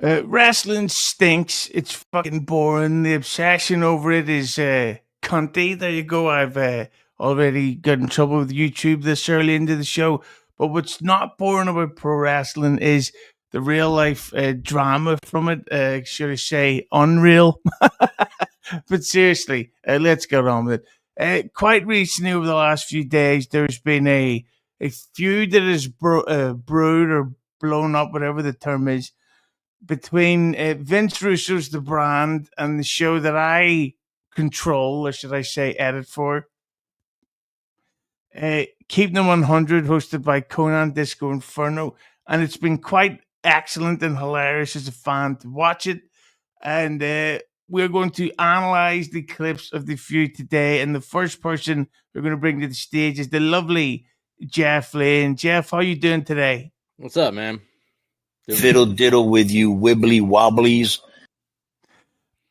Wrestling stinks. It's fucking boring. The obsession over it is cunty. There you go. I've already got in trouble with YouTube this early into the show. But what's not boring about pro wrestling is the real life drama from it. Should I say unreal? But seriously, let's get on with it. Quite recently, over the last few days, there's been a feud that is brewed or blown up, whatever the term is, between Vince Russo's The Brand and the show that I control, or should I say edit for, Keepin It 100, hosted by Konnan Disco Inferno. And it's been quite excellent and hilarious as a fan to watch it. And we're going to analyze the clips of the feud today. And the first person we're going to bring to the stage is the lovely Jeff Lane. Jeff, how you doing today? What's up, man? Fiddle diddle with you wibbly wobblies.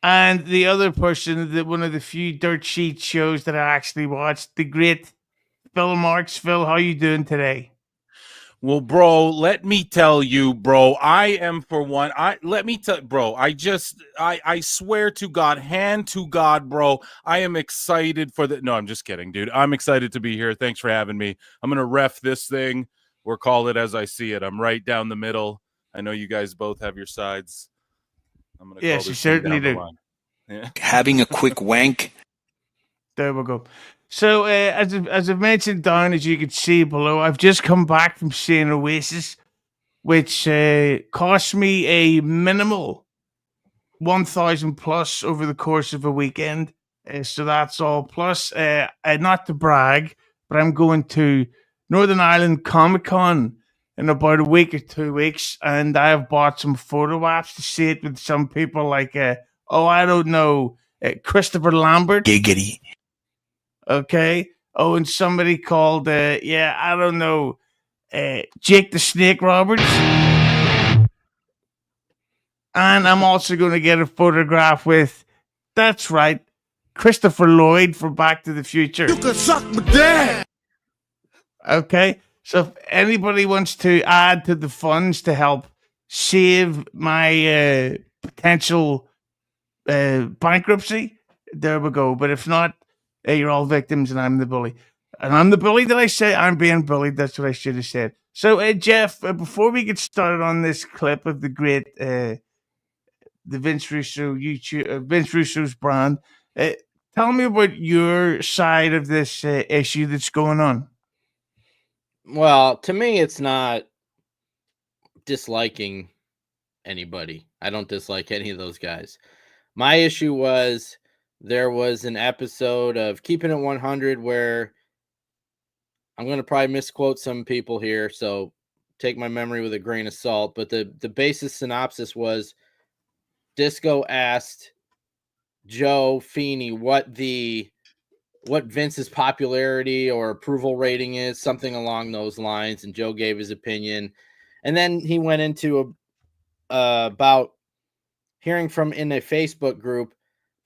And the other person, one of the few dirt sheet shows that I actually watched, the great Phil Marks. Phil, how you doing today? Well, bro, let me tell you, bro, I am for one. I swear to God, hand to God, bro, I am excited for the. No, I'm just kidding, dude. I'm excited to be here. Thanks for having me. I'm going to ref this thing or call it as I see it. I'm right down the middle. I know you guys both have your sides. I'm going to yes, you certainly do. Yeah. Having a quick wank. There we go. So, as I've mentioned down, as you can see below, I've just come back from seeing Oasis, which cost me a minimal 1,000 plus over the course of a weekend. So that's all. Plus, not to brag, but I'm going to Northern Ireland Comic Con in about a week or 2 weeks, and I have bought some photo apps to see it with some people like, Christopher Lambert. Giggity. Okay. Oh, and somebody called, Jake the Snake Roberts. And I'm also going to get a photograph with, that's right, Christopher Lloyd from Back to the Future. You can suck my dick. Okay. So if anybody wants to add to the funds to help save my potential bankruptcy, there we go. But if not, you're all victims and I'm the bully. And I'm the bully, did I say? I'm being bullied. That's what I should have said. So, Jeff, before we get started on this clip of the great the Vince Russo YouTube, Vince Russo's brand, tell me about your side of this issue that's going on. Well, to me, it's not disliking anybody. I don't dislike any of those guys. My issue was there was an episode of Keepin It 100 where I'm going to probably misquote some people here, so take my memory with a grain of salt. But the basic synopsis was Disco asked Joe Feeney what Vince's popularity or approval rating is, something along those lines, and Joe gave his opinion. And then he went into about hearing from in a Facebook group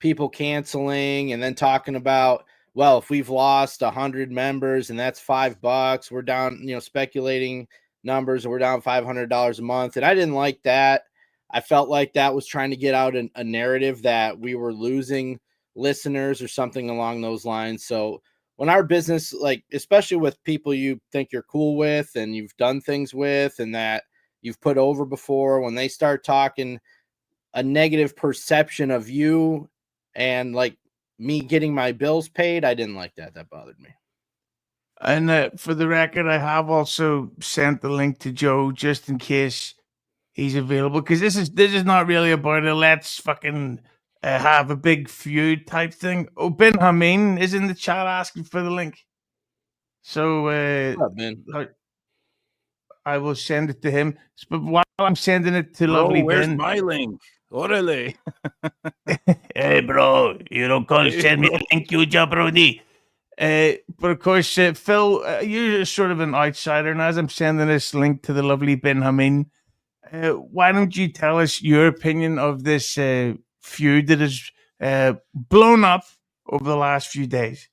people canceling and then talking about, well, if we've lost 100 members and that's $5, we're down, speculating numbers, we're down $500 a month. And I didn't like that. I felt like that was trying to get out a narrative that we were losing listeners or something along those lines. So when our business, like, especially with people you think you're cool with and you've done things with and that you've put over before, when they start talking a negative perception of you and like me getting my bills paid, I didn't like that. That bothered me. And for the record, I have also sent the link to Joe just in case he's available, because this is not really about a let's fucking have a big feud type thing. Oh, Ben Hamin is in the chat asking for the link, so What's up, Ben? I will send it to him. But while I'm sending it to lovely where's Ben, my link? Orale. Hey, bro, you don't call send me a link, you jabroni. But of course, Phil, you're sort of an outsider, and as I'm sending this link to the lovely Ben Hamin, why don't you tell us your opinion of this feud that has blown up over the last few days?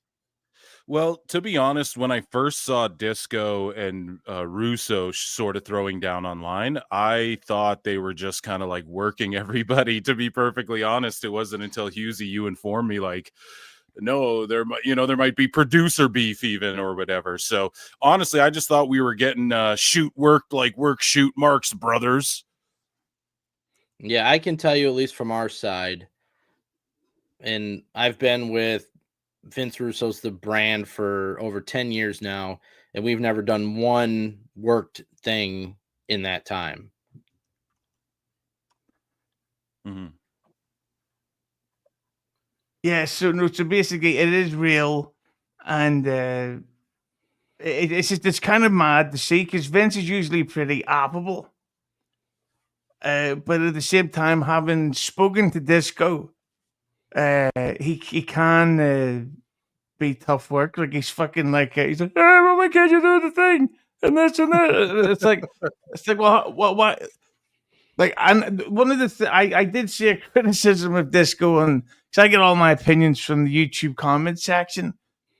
Well, to be honest, when I first saw Disco and Russo sort of throwing down online, I thought they were just kind of like working everybody. To be perfectly honest, it wasn't until Hughezy you informed me, like, no, there might be producer beef even or whatever. So honestly, I just thought we were getting shoot worked like work shoot Marx Brothers. Yeah, I can tell you, at least from our side, and I've been with Vince Russo's the brand for over 10 years now, and we've never done one worked thing in that time. Mm-hmm. Yeah, so no, so basically it is real, and it's kind of mad to see because Vince is usually pretty affable, but at the same time, having spoken to Disco, he can be tough work. Like he's fucking like he's like, hey, well, why can't you do the thing and this and that? It's like, well, what? Like, and one of the I did see a criticism of Disco, and because I get all my opinions from the YouTube comment section,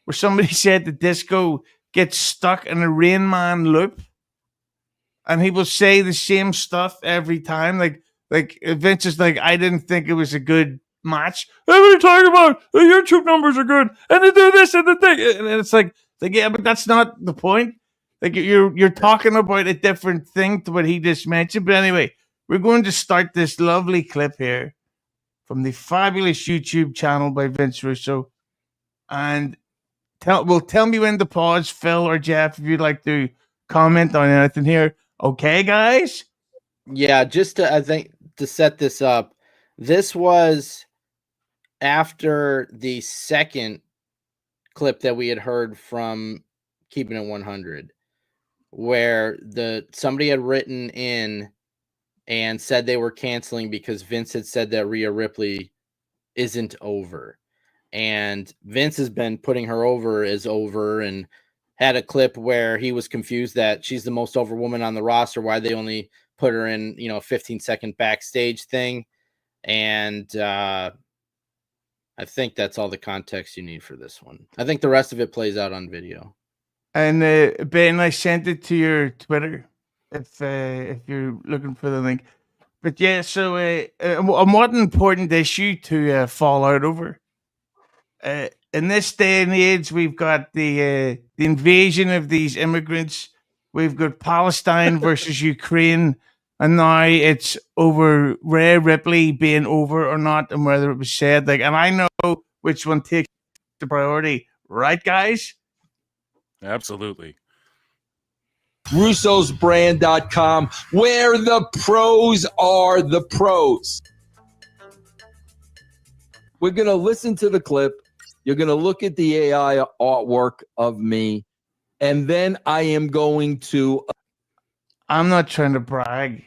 where somebody said that Disco gets stuck in a Rain Man loop, and he will say the same stuff every time. Like Vince is like, I didn't think it was a good match. What are you talking about? The YouTube numbers are good, and they do this and the thing, and it's like yeah, but that's not the point. Like you're talking about a different thing to what he just mentioned. But anyway, we're going to start this lovely clip here from the fabulous YouTube channel by Vince Russo, and tell me when to pause, Phil or Jeff, if you'd like to comment on anything here. Okay, guys. Yeah, just to, I think, to set this up, this was after the second clip that we had heard from Keeping It 100, where somebody had written in and said they were canceling because Vince had said that Rhea Ripley isn't over. And Vince has been putting her over as over, and had a clip where he was confused that she's the most over woman on the roster. Why they only put her in, 15-second backstage thing. And I think that's all the context you need for this one. I think the rest of it plays out on video. And Ben, I sent it to your Twitter if you're looking for the link. But yeah, so what an important issue to fall out over. In this day and age, we've got the invasion of these immigrants. We've got Palestine versus Ukraine, and now it's over Rhea Ripley being over or not, and whether it was said. Like, and I know which one takes the priority, right, guys? Absolutely. Russo'sBrand.com, where the pros are the pros. We're going to listen to the clip. You're going to look at the AI artwork of me, and then I am going to... I'm not trying to brag,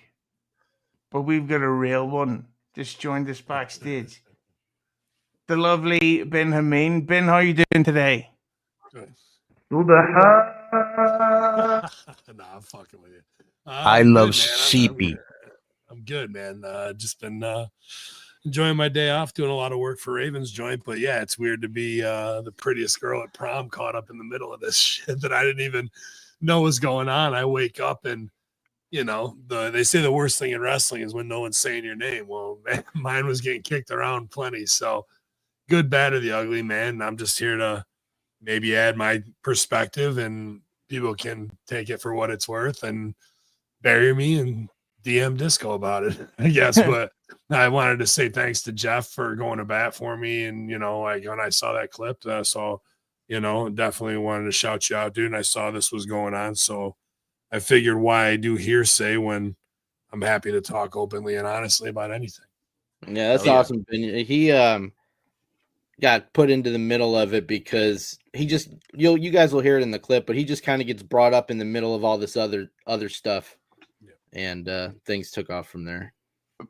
but we've got a real one just joined us backstage. The lovely Ben Hamin. Ben, how are you doing today? Good. Who the hell? Nah, I'm fucking with you. I I'm love good, man. sheepy. I'm good, man. Just been enjoying my day off, doing a lot of work for Ravens Joint. But yeah, it's weird to be the prettiest girl at prom caught up in the middle of this shit that I didn't even know was going on. I wake up and, they say the worst thing in wrestling is when no one's saying your name. Well, man, mine was getting kicked around plenty. So good, bad, or the ugly, man. I'm just here to maybe add my perspective, and people can take it for what it's worth and bury me and DM Disco about it, I guess. But I wanted to say thanks to Jeff for going to bat for me. And, like when I saw that clip, definitely wanted to shout you out, dude. And I saw this was going on. So I figured why I do hearsay when I'm happy to talk openly and honestly about anything. Yeah, that's awesome. He got put into the middle of it because he just you guys will hear it in the clip, but he just kind of gets brought up in the middle of all this other stuff, and things took off from there.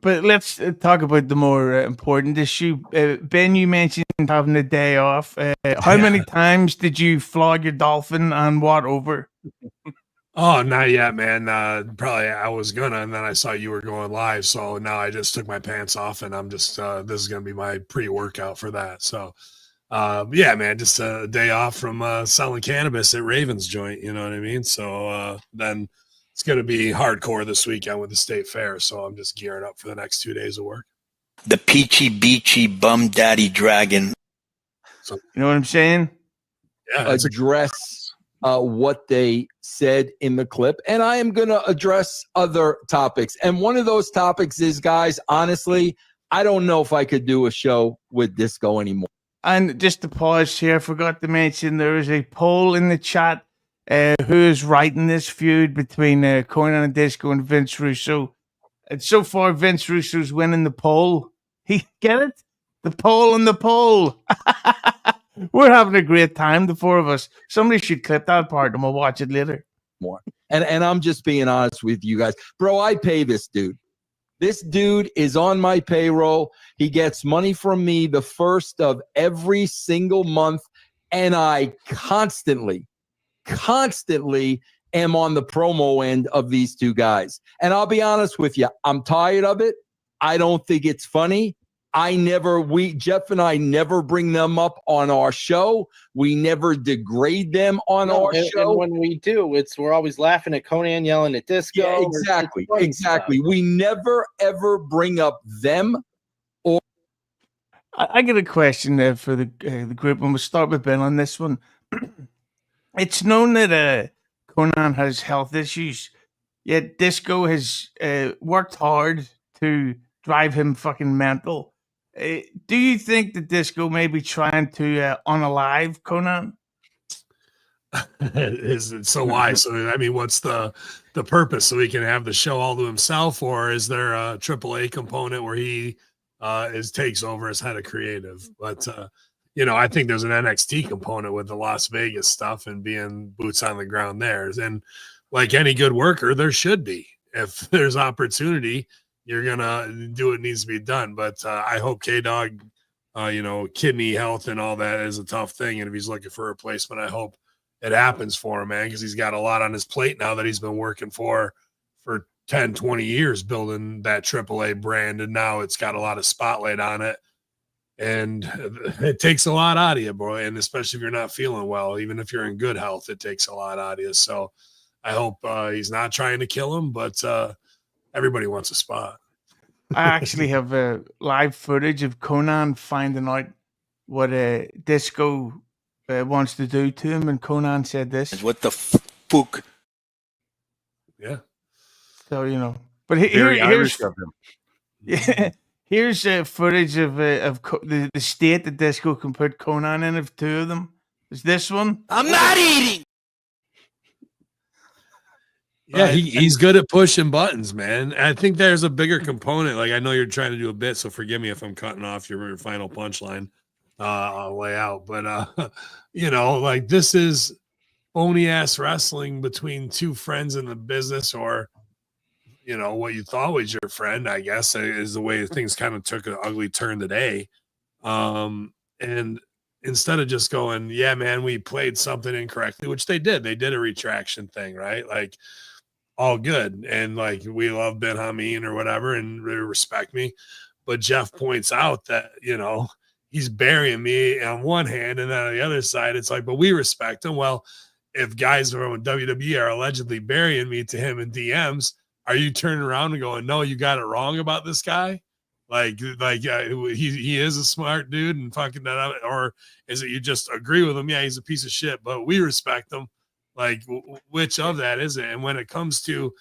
But let's talk about the more important issue. Ben, you mentioned having a day off. How many times did you flog your dolphin, and what over? Oh, not yet, man. Probably I was gonna, and then I saw you were going live, so now I just took my pants off, and I'm just this is gonna be my pre-workout for that. So Yeah, man, just a day off from selling cannabis at Ravens joint. You know what I mean? So then it's going to be hardcore this weekend with the state fair. So I'm just gearing up for the next 2 days of work. The peachy beachy bum daddy dragon. So You know what I'm saying? yeah, Address what they said in the clip, and I am going to address other topics. And one of those topics is, guys, honestly, I don't know if I could do a show with Disco anymore. And just to pause here, I forgot to mention there is a poll in the chat. Who is writing this feud between Konnan Disco and Vince Russo? And so far, Vince Russo's winning the poll. He get it? The poll and the poll. We're having a great time, the four of us. Somebody should clip that part and we'll watch it later. More. And I'm just being honest with you guys. Bro, I pay this dude. This dude is on my payroll. He gets money from me the first of every single month. And I constantly am on the promo end of these two guys. And I'll be honest with you, I'm tired of it. I don't think it's funny. Jeff and I never bring them up on our show. We never degrade them on our show. And when we do, we're always laughing at Konnan yelling at Disco. Yeah, exactly. Stuff. We never ever bring up them. I get a question there for the group, and we'll start with Ben on this one. It's known that Konnan has health issues, yet Disco has worked hard to drive him fucking mental. Do you think that Disco may be trying to unalive Konnan? So why? So I mean, what's the purpose? So he can have the show all to himself, or is there a AAA component where he takes over as head of creative? But I think there's an NXT component with the Las Vegas stuff and being boots on the ground there. And like any good worker, there should be. If there's opportunity, you're gonna do what needs to be done. But I hope K-Dog, kidney health and all that is a tough thing. And if he's looking for a replacement, I hope it happens for him, man, because he's got a lot on his plate now that he's been working for 10, 20 years building that AAA brand. And now it's got a lot of spotlight on it. And it takes a lot out of you, boy. And especially if you're not feeling well, even if you're in good health, it takes a lot out of you. So I hope he's not trying to kill him, but everybody wants a spot. I actually have live footage of Konnan finding out what Disco wants to do to him, and Konnan said this. What the fuck? Yeah. So, but Very Irish of him. Yeah, here's footage of the state that Disco can put Konnan in of two of them. Is this one? I'm not eating. Yeah, he's good at pushing buttons, man. I think there's a bigger component. Like, I know you're trying to do a bit, so forgive me if I'm cutting off your final punchline. I'll lay out. But, like, this is phony ass wrestling between two friends in the business, or, what you thought was your friend, I guess, is the way things kind of took an ugly turn today. And instead of just going, yeah, man, we played something incorrectly, which they did a retraction thing, right? Like, all good. And like, we love Ben Hamin or whatever, and they respect me. But Jeff points out that, he's burying me on one hand, and then on the other side, it's like, but we respect him. Well, if guys from WWE are allegedly burying me to him in DMs, are you turning around and going, no, you got it wrong about this guy? Like he is a smart dude and fucking that up, or is it you just agree with him? Yeah, he's a piece of shit, but we respect him. Like, which of that is it? And when it comes to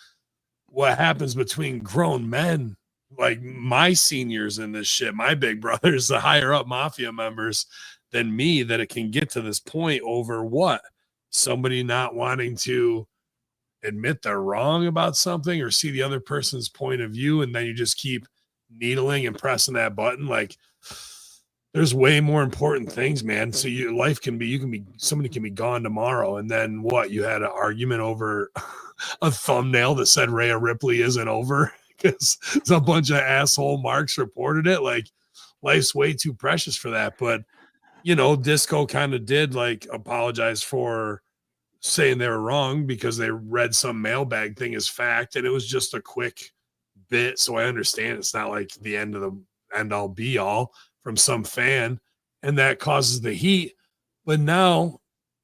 what happens between grown men, like my seniors in this shit, my big brothers, the higher up mafia members than me, that it can get to this point over what? Somebody not wanting to admit they're wrong about something or see the other person's point of view, and then you just keep needling and pressing that button. Like, there's way more important things, man. So your life somebody can be gone tomorrow. And then what? You had an argument over a thumbnail that said Rhea Ripley isn't over because a bunch of asshole marks reported it. Like, life's way too precious for that. But, Disco kind of did like apologize for saying they were wrong because they read some mailbag thing as fact. And it was just a quick bit. So I understand it's not like the end all be all from some fan. and that causes the heat. But now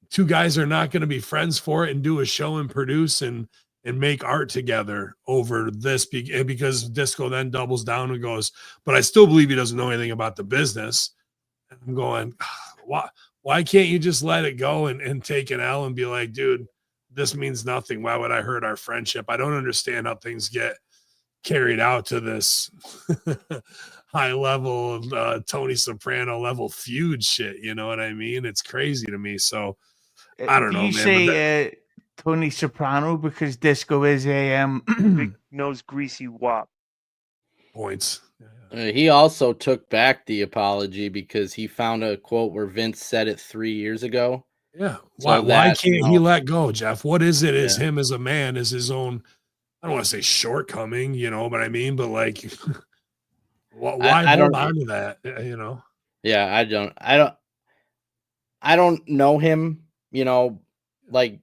two guys are not going to be friends for it and do a show and produce and make art together over this because Disco then doubles down and goes, but I still believe he doesn't know anything about the business. And I'm going, why can't you just let it go and take an L and be like, dude, this means nothing. Why would I hurt our friendship? I don't understand how things get carried out to this high level Tony Soprano level feud shit. You know what I mean? It's crazy to me. So I don't know, man. You say Tony Soprano because Disco is a big nose greasy wop. Points. He also took back the apology because he found a quote where Vince said it 3 years ago. Yeah. So Why can't he let go, Jeff? What is it? Is him as a man, is his own, I don't want to say shortcoming, you know, but I mean, but like, why hold on to that, you know? Yeah, I don't know him, you know, like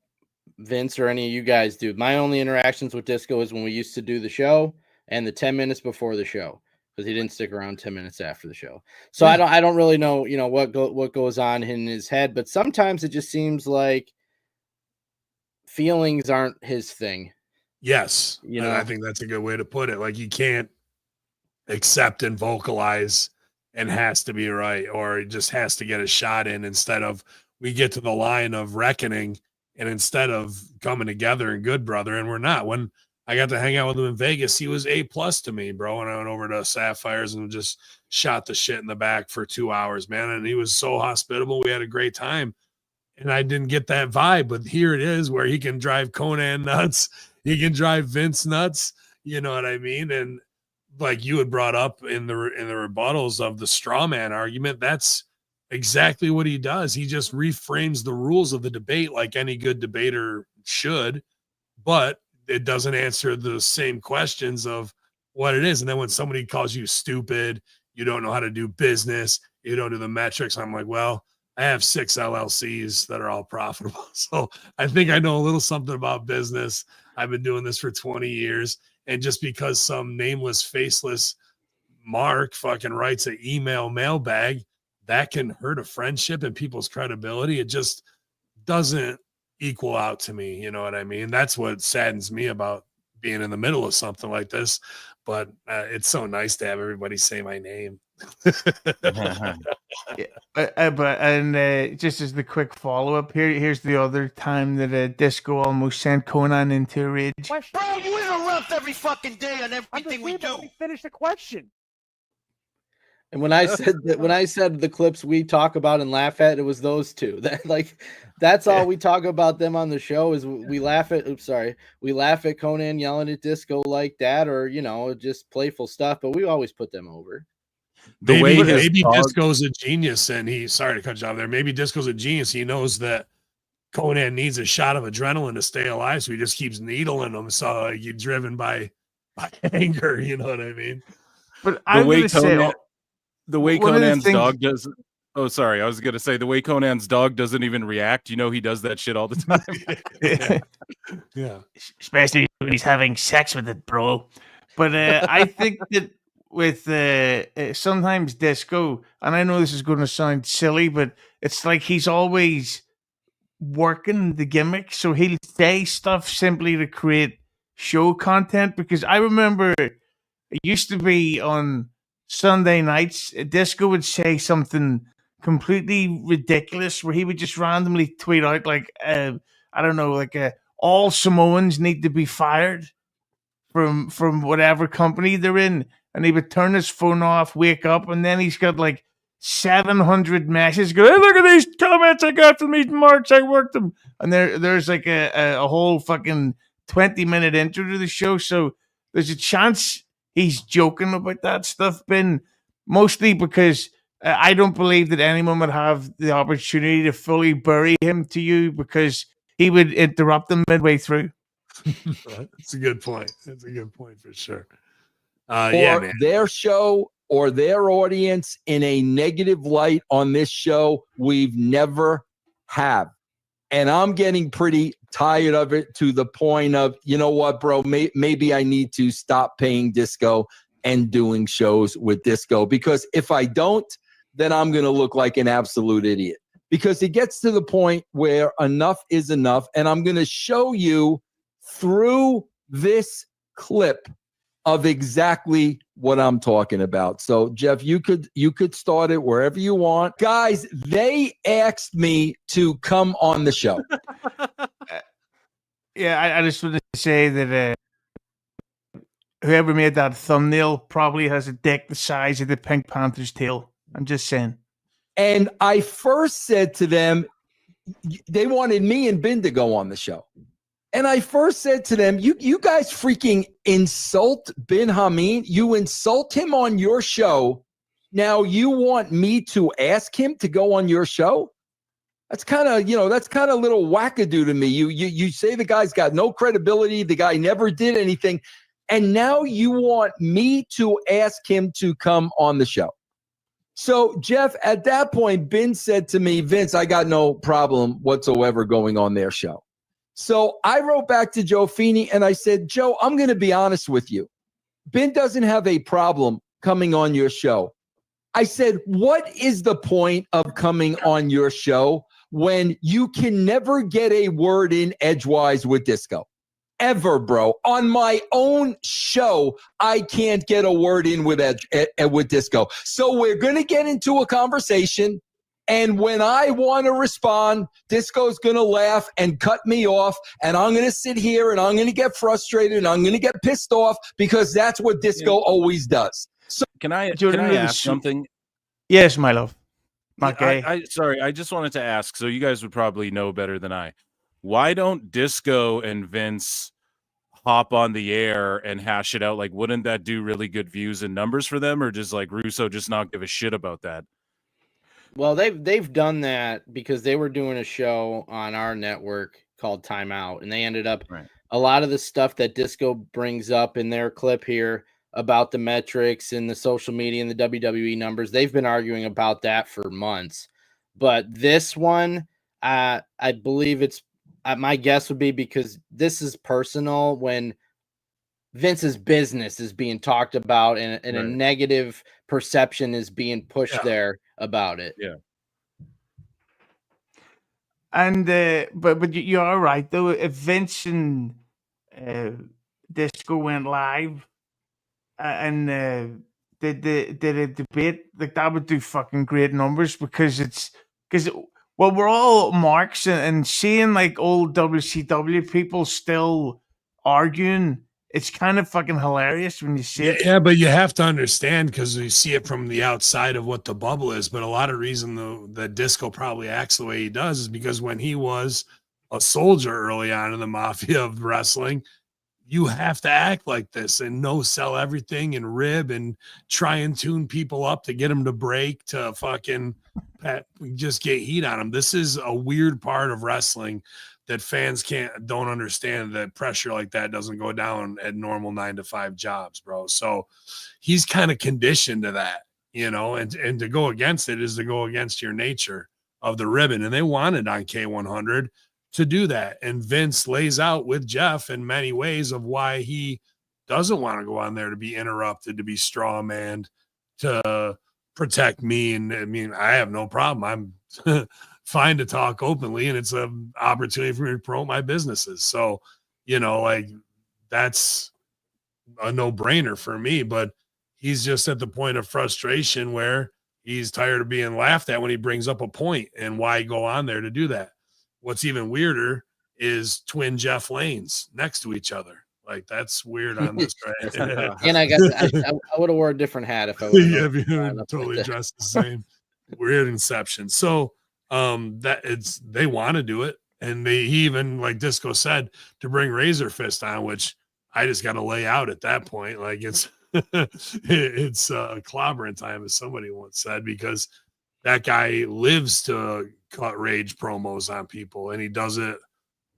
Vince or any of you guys do. My only interactions with Disco is when we used to do the show and the 10 minutes before the show, because he didn't stick around 10 minutes after the show. So I don't really know, you know, what goes on in his head, but sometimes it just seems like feelings aren't his thing. Yes. You know, I think that's a good way to put it. Like, you can't accept and vocalize and has to be right, or it just has to get a shot in, instead of we get to the line of reckoning and instead of coming together and good brother, and we're not. When I got to hang out with him in Vegas, he was A+ to me, bro. And I went over to Sapphires and just shot the shit in the back for 2 hours, man. And he was so hospitable. We had a great time. And I didn't get that vibe, but here it is where he can drive Konnan nuts. He can drive Vince nuts. You know what I mean? And like you had brought up in the rebuttals of the straw man argument, that's exactly what he does. He just reframes the rules of the debate like any good debater should, but it doesn't answer the same questions of what it is. And then when somebody calls you stupid, you don't know how to do business, you don't do the metrics, I'm like, well, I have 6 LLCs that are all profitable. So I think I know a little something about business. I've been doing this for 20 years. And just because some nameless, faceless Mark fucking writes an email mailbag, that can hurt a friendship and people's credibility. It just doesn't equal out to me. You know what I mean? That's what saddens me about being in the middle of something like this. But it's so nice to have everybody say my name. Just as the quick follow-up here's the other time that Disco almost sent Konnan into a rage. Bro, you interrupt every fucking day on everything we do. Let me finish the question. And when I said the clips we talk about and laugh at, it was those two. That's all we talk about them on the show is we laugh at. We laugh at Konnan yelling at Disco like that, or you know, just playful stuff. But we always put them over. Maybe Disco's a genius, and sorry to cut you off there. Maybe Disco's a genius. He knows that Konnan needs a shot of adrenaline to stay alive, so he just keeps needling him. So you're driven by anger. You know what I mean? But I would say. The way Conan's dog does. Oh, sorry. I was going to say the way Conan's dog doesn't even react. You know, he does that shit all the time. Yeah. Especially when he's having sex with it, bro. But I think that with sometimes Disco, and I know this is going to sound silly, but it's like he's always working the gimmick. So he'll say stuff simply to create show content. Because I remember it used to be on Sunday nights, Disco would say something completely ridiculous where he would just randomly tweet out like, I don't know, like all Samoans need to be fired from whatever company they're in. And he would turn his phone off, wake up, and then he's got like 700 messages. Go, hey, look at these comments I got from these marks. I worked them. And there's like a whole fucking 20-minute intro to the show. So there's a chance he's joking about that stuff, Ben, mostly because I don't believe that anyone would have the opportunity to fully bury him to you because he would interrupt them midway through. That's a good point. That's a good point for sure. Or their show or their audience in a negative light on this show, we've never have. And I'm getting pretty tired of it to the point of, you know what, bro, maybe I need to stop paying Disco and doing shows with Disco. Because if I don't, then I'm going to look like an absolute idiot. Because it gets to the point where enough is enough. And I'm going to show you through this clip of exactly what I'm talking about. So, Jeff, you could start it wherever you want. Guys, they asked me to come on the show. Yeah, I just want to say that whoever made that thumbnail probably has a dick the size of the Pink Panther's tail. I'm just saying. And I first said to them, they wanted me and Ben to go on the show. And I first said to them, you guys freaking insult Ben Hamin. You insult him on your show. Now you want me to ask him to go on your show? That's kind of, that's kind of a little wackadoo to me. You say the guy's got no credibility. The guy never did anything. And now you want me to ask him to come on the show. So, Jeff, at that point, Ben said to me, Vince, I got no problem whatsoever going on their show. So I wrote back to Joe Feeney and I said, Joe, I'm going to be honest with you. Ben doesn't have a problem coming on your show. I said, what is the point of coming on your show when you can never get a word in edgewise with Disco? Ever, bro. On my own show, I can't get a word in with Disco. So we're going to get into a conversation. And when I want to respond, Disco's going to laugh and cut me off. And I'm going to sit here and I'm going to get frustrated and I'm going to get pissed off because that's what Disco always does. So Can I ask something? Yes, my love. Okay. Sorry, I just wanted to ask. So you guys would probably know better than I. Why don't Disco and Vince hop on the air and hash it out? Like, wouldn't that do really good views and numbers for them, or just like Russo just not give a shit about that? Well, they've done that because they were doing a show on our network called Time Out, and they ended up a lot of the stuff that Disco brings up in their clip here about the metrics and the social media and the WWE numbers. They've been arguing about that for months. But this one, I believe it's my guess would be because this is personal when Vince's business is being talked about and a negative perception is being pushed there about it. Yeah. And but you are right though. If Vince and Disco went live and did a debate, like that would do fucking great numbers because we're all marks and seeing like old WCW people still arguing. It's kind of fucking hilarious when you see it. Yeah, but you have to understand because you see it from the outside of what the bubble is. But a lot of reason though that Disco probably acts the way he does is because when he was a soldier early on in the mafia of wrestling, you have to act like this and sell everything and rib and try and tune people up to get them to break to fucking just get heat on them. This is a weird part of wrestling that fans don't understand, that pressure like that doesn't go down at normal 9-to-5 jobs, bro. So he's kind of conditioned to that, and to go against it is to go against your nature of the ribbon. And they wanted on K100 to do that. And Vince lays out with Jeff in many ways of why he doesn't want to go on there to be interrupted, to be strawmanned, to protect me. And I mean, I have no problem. I'm fine to talk openly, and it's an opportunity for me to promote my businesses. So, like that's a no-brainer for me, but he's just at the point of frustration where he's tired of being laughed at when he brings up a point, and why go on there to do that. What's even weirder is twin Jeff Lanes next to each other. Like that's weird on this, right? And I guess I would have wore a different hat if I would have totally dressed the same. Weird inception. So they want to do it, and he even, like Disco said, to bring Razor Fist on, which I just got to lay out at that point. Like it's clobbering time, as somebody once said, because that guy lives to cut rage promos on people, and he does it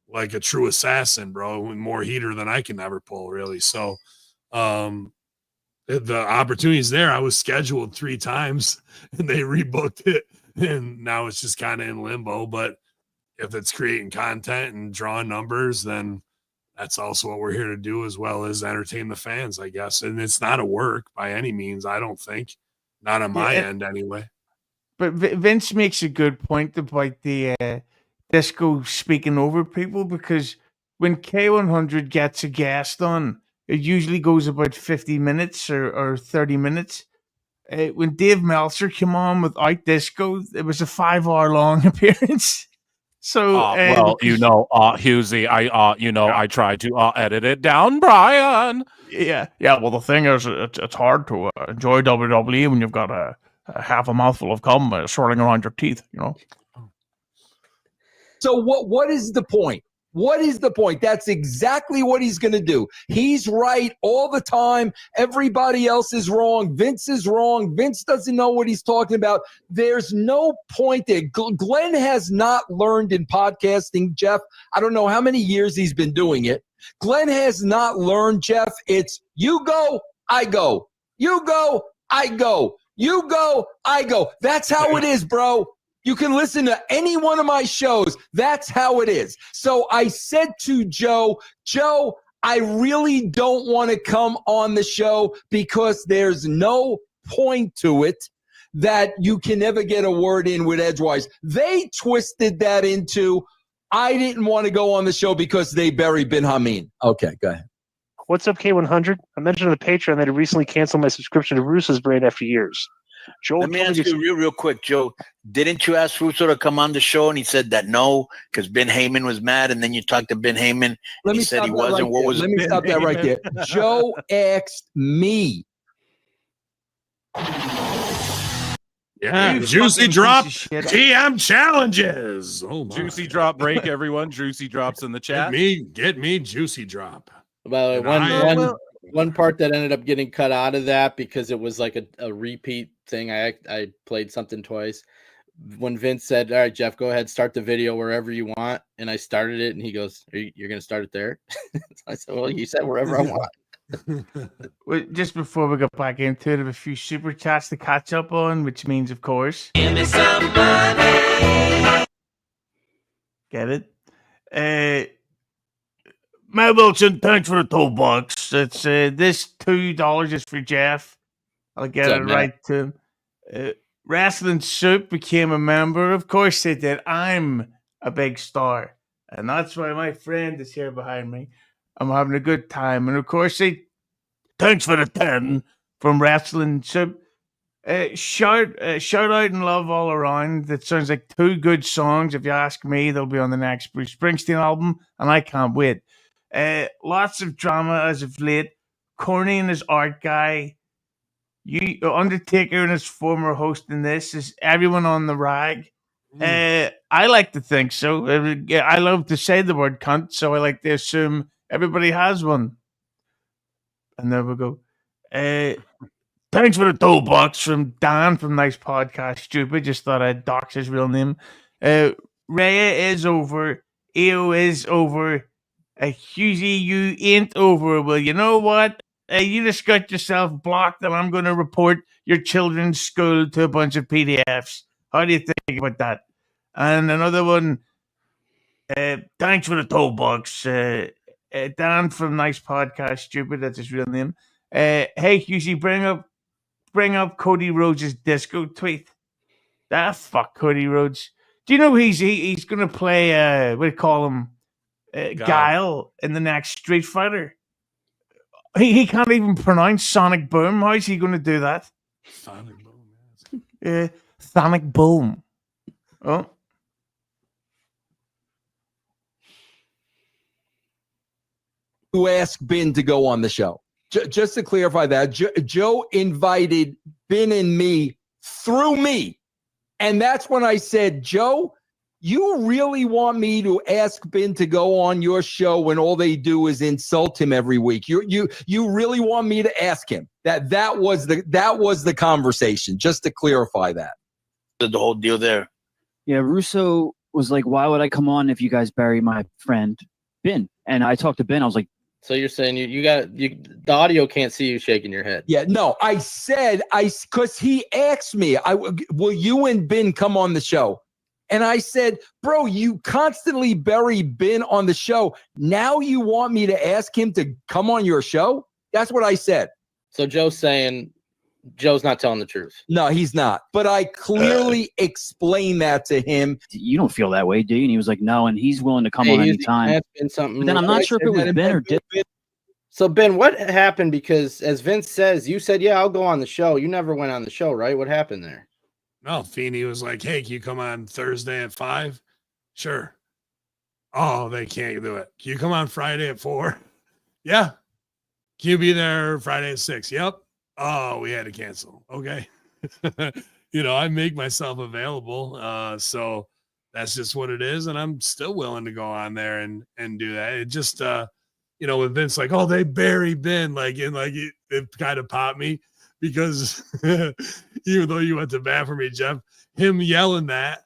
like a true assassin, bro, and more heater than I can ever pull, really. So the opportunity's there. I was scheduled 3 times and they rebooked it, and now it's just kind of in limbo. But if it's creating content and drawing numbers, then that's also what we're here to do, as well as entertain the fans, I guess. And it's not a work by any means, I don't think. Not on my end anyway. But Vince makes a good point about the Disco speaking over people, because when K100 gets a guest on, it usually goes about 50 minutes or 30 minutes. When Dave Meltzer came on without Disco, it was a 5 hour long appearance. So, well, because, Hughezy, I tried to edit it down, Brian. yeah. Well, the thing is, it's hard to enjoy WWE when you've got a half a mouthful of cum swirling around your teeth, you know? So what is the point? What is the point? That's exactly what he's going to do. He's right all the time. Everybody else is wrong. Vince is wrong. Vince doesn't know what he's talking about. There's no point there. Glenn has not learned in podcasting, Jeff. I don't know how many years he's been doing it. Glenn has not learned, Jeff. It's you go, I go. You go, I go. You go, I go. That's how it is, bro. You can listen to any one of my shows. That's how it is. So I said to Joe, I really don't want to come on the show because there's no point to it that you can never get a word in with Edgewise. They twisted that into, I didn't want to go on the show because they buried Bin Hamin. Okay, go ahead. What's up, K100? I mentioned on the Patreon that I recently canceled my subscription to Russo's brand after years. Joel, Let me ask you real quick, Joe. Didn't you ask Russo to come on the show and he said that no, because Ben Heyman was mad, and then you talked to Ben Heyman and he said he wasn't? What was it? Let me stop that right there. Joe asked me. Yeah, juicy drop TM challenges. Oh my. Juicy drop break, everyone. Juicy drops in the chat. Get me juicy drop. Well, one part that ended up getting cut out of that because it was like a repeat thing. I played something twice. When Vince said, "All right, Jeff, go ahead, start the video wherever you want," and I started it, and he goes, "You're going to start it there?" I said, "Well, you said wherever I want." Well, just before we go back into it, I have a few super chats to catch up on, which means, of course, give me some money. Get it? Matt Wilson, thanks for the $2. It's this $2 is for Jeff. I'll get it right to him. Wrestling Soup became a member. Of course they did. I'm a big star, and that's why my friend is here behind me. I'm having a good time, and of course thanks for the 10 from Wrestling Soup. Shout out and love all around. That sounds like two good songs. If you ask me, they'll be on the next Bruce Springsteen album, and I can't wait. Lots of drama as of late. Corny and his art guy. Undertaker and his former host in this. Is everyone on the rag? I like to think so. I love to say the word cunt, so I like to assume everybody has one. And there we go. Thanks for the $2 from Dan from Nice Podcast Stupid. Just thought I'd dox his real name. Rhea is over. EO is over. Hughezy, you ain't over. Well, you know what? You just got yourself blocked, and I'm going to report your children's school to a bunch of PDFs. How do you think about that? And another one. Thanks for the $2. Dan from Nice Podcast Stupid. That's his real name. Hey, Hughezy, bring up Cody Rhodes' disco tweet. Fuck Cody Rhodes. Do you know he's going to play, what do you call him? Guile in the next Street Fighter. He can't even pronounce Sonic Boom. How is he going to do that? Sonic Boom. Sonic Boom. Oh. To ask Ben to go on the show. Just to clarify that, Joe invited Ben and me through me. And that's when I said, Joe, you really want me to ask Ben to go on your show when all they do is insult him every week? You really want me to ask him? That was the conversation, just to clarify that. The whole deal there. Yeah, Russo was like, why would I come on if you guys bury my friend Ben? And I talked to Ben. I was like, so you're saying the audio can't see you shaking your head? Yeah, no, I said, because he asked me, will you and Ben come on the show? And I said, bro, you constantly bury Ben on the show. Now you want me to ask him to come on your show? That's what I said. So Joe's saying, Joe's not telling the truth. No, he's not. But I clearly explained that to him. You don't feel that way, do you? And he was like, no, and he's willing to come on any time. That's been something. But then I'm not sure if it was Ben or Dick. So Ben, what happened? Because as Vince says, you said, "Yeah, I'll go on the show." You never went on the show, right? What happened there? No, Feeney was like, "Hey, can you come on Thursday at 5?" Sure. Oh, they can't do it. Can you come on Friday at 4? Yeah. Can you be there Friday at 6? Yep. Oh, we had to cancel. Okay. I make myself available. So that's just what it is. And I'm still willing to go on there and do that. It just, with Vince, like, oh, they bury Ben, it kind of popped me because even though you went to bat for me, Jeff, him yelling that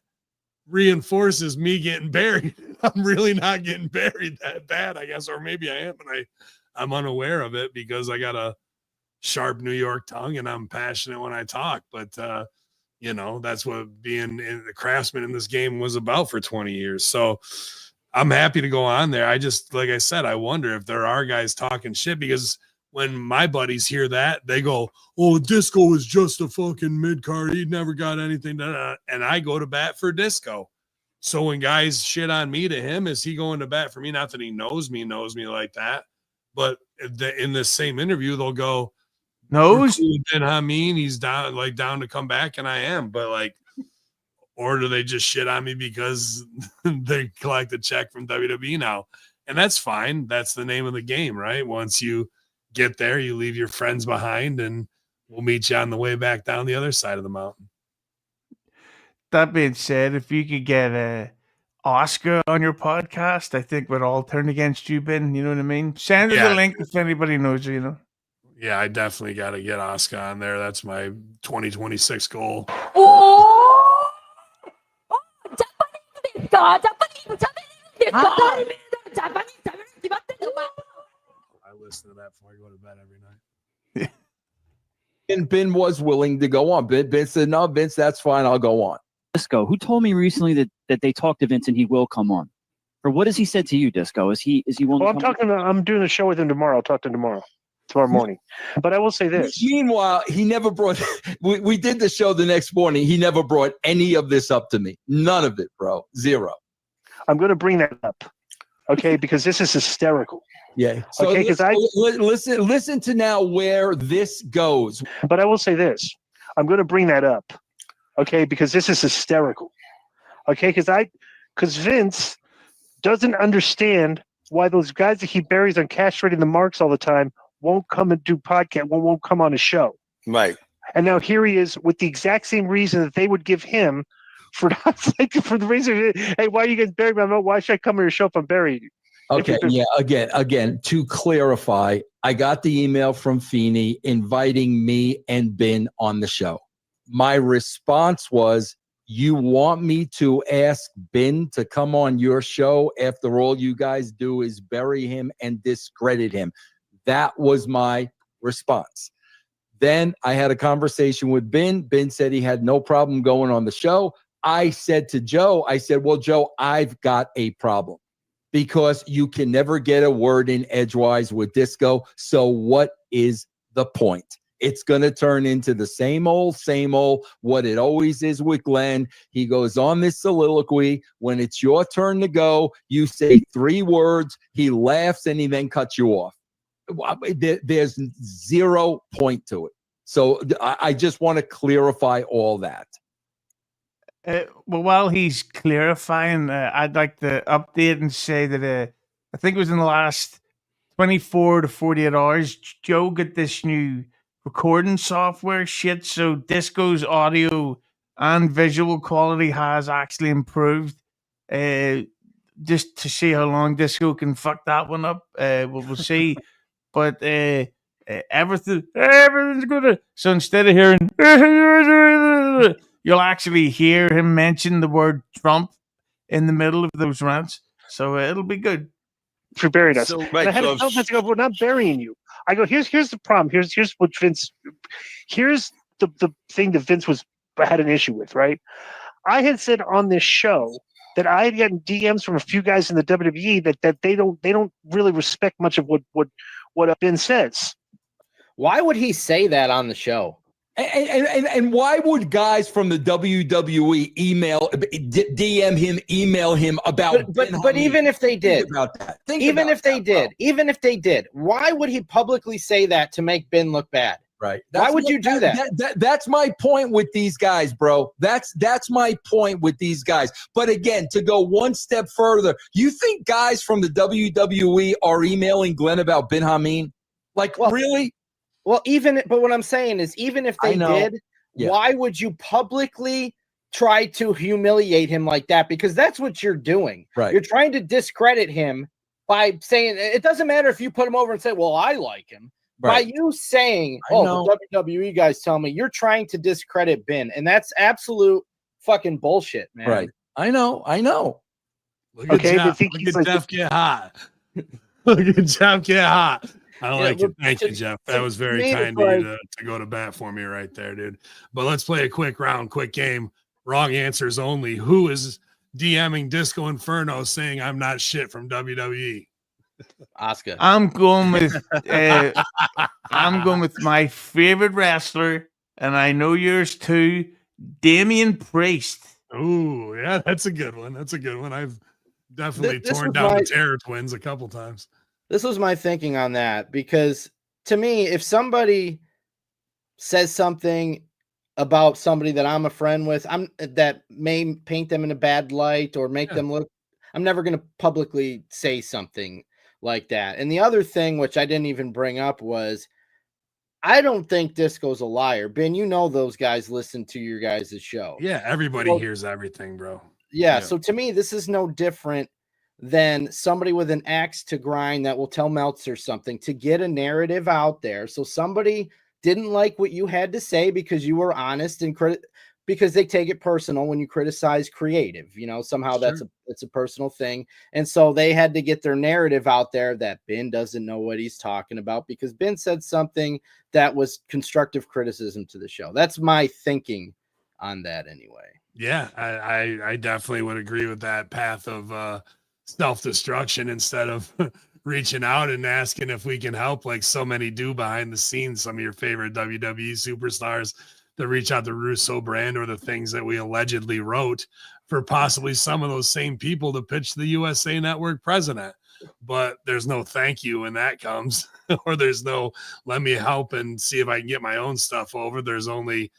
reinforces me getting buried. I'm really not getting buried that bad, I guess, or maybe I am, and I'm unaware of it because I got a sharp New York tongue and I'm passionate when I talk. But that's what being the craftsman in this game was about for 20 years. So I'm happy to go on there. I just, like I said, I wonder if there are guys talking shit, because when my buddies hear that, they go, "Oh, Disco was just a fucking mid-card. He never got anything." And I go to bat for Disco. So when guys shit on me to him, is he going to bat for me? Not that he knows me like that, but in this same interview, they'll go, "Knows Ben Hamin, he's down to come back," and I am. But or do they just shit on me because they collect a check from WWE now? And that's fine. That's the name of the game, right? Once you get there, you leave your friends behind, and we'll meet you on the way back down the other side of the mountain. That being said, if you could get Oscar on your podcast, I think we'd all turn against you, Ben. You know what I mean? Send us a link if anybody knows you, Yeah, I definitely got to get Oscar on there. That's my 2026 goal. I listen to that before I go to bed every night. And Ben was willing to go on. Ben said, "No, Vince, that's fine. I'll go on." Disco, who told me recently that they talked to Vince and he will come on? Or what has he said to you, Disco? Is he willing Well, to come I'm doing a show with him tomorrow. I'll talk to him tomorrow morning. But I will say this. Meanwhile, he never brought we did the show the next morning. He never brought any of this up to me. None of it, bro. Zero. I'm going to bring that up. Okay, because this is hysterical. Yeah. So okay, because listen to now where this goes. But I will say this. I'm going to bring that up. Okay, because this is hysterical. Okay, because Vince doesn't understand why those guys that he buries on castrating the marks all the time won't come and do podcast, won't come on a show. Right. And now here he is with the exact same reason that they would give him for the reason, hey, why are you guys burying me? Why should I come on your show if I'm burying you? Okay, yeah, again, to clarify, I got the email from Feeney inviting me and Ben on the show. My response was, "You want me to ask Ben to come on your show after all you guys do is bury him and discredit him?" That was my response. Then I had a conversation with Ben. Ben said he had no problem going on the show. I said to Joe, "Well, Joe, I've got a problem because you can never get a word in edgewise with Disco. So what is the point? It's going to turn into the same old, what it always is with Glenn. He goes on this soliloquy. When it's your turn to go, you say 3 words. He laughs and he then cuts you off. There's 0 point to it. So I just want to clarify all that. Well, while he's clarifying, I'd like to update and say that I think it was in the last 24 to 48 hours, Joe got this new recording software shit. So Disco's audio and visual quality has actually improved. Just to see how long Disco can fuck that one up. We'll see. But everything's good. So instead of hearing, you'll actually hear him mention the word Trump in the middle of those rants. So it'll be good. For burying us. So, I had to tell Vince, we're not burying you. I go, here's the problem. Here's what Vince, here's the thing that Vince had an issue with, right? I had said on this show that I had gotten DMs from a few guys in the WWE that they don't really respect much of what Ben says. Why would he say that on the show? And why would guys from the WWE DM him, email him about? But even if they did, about that, even if they did, why would he publicly say that to make Ben look bad? Right. Why would you do that? That's my point with these guys, bro. That's my point with these guys. But again, to go one step further, you think guys from the WWE are emailing Glenn about Ben Hamin? Like, really? Well, but what I'm saying is, even if they did, why would you publicly try to humiliate him like that? Because that's what you're doing. Right. You're trying to discredit him by saying, it doesn't matter if you put him over and say, well, I like him. Right. By you saying, the WWE guys tell me, you're trying to discredit Ben. And that's absolute fucking bullshit, man. Right. I know. Look at Jeff. Look at Jeff get hot. Look at Jeff get hot. I like it. Thank you, Jeff. That was very kind of you to go to bat for me right there, dude. But let's play a quick round, quick game. Wrong answers only. Who is DMing Disco Inferno saying I'm not shit from WWE? Oscar. I'm going with my favorite wrestler, and I know yours too, Damian Priest. Ooh, yeah, that's a good one. I've definitely torn down the Terror Twins a couple times. This was my thinking on that, because to me, if somebody says something about somebody that I'm a friend with, that may paint them in a bad light or make them look, I'm never going to publicly say something like that. And the other thing, which I didn't even bring up, was I don't think Disco's a liar. Ben, you know those guys listen to your guys' show. Yeah, everybody hears everything, bro. Yeah, so to me, this is no different than somebody with an axe to grind that will tell Meltzer something to get a narrative out there. So somebody didn't like what you had to say because you were honest, and because they take it personal when you criticize creative, somehow it's a personal thing. And so they had to get their narrative out there that Ben doesn't know what he's talking about because Ben said something that was constructive criticism to the show. That's my thinking on that anyway. Yeah, I definitely would agree with that path of self-destruction instead of reaching out and asking if we can help, like so many do behind the scenes. Some of your favorite WWE superstars that reach out to Russo brand or the things that we allegedly wrote for possibly some of those same people to pitch the USA Network president. But there's no thank you when that comes, or there's no let me help and see if I can get my own stuff over. There's only,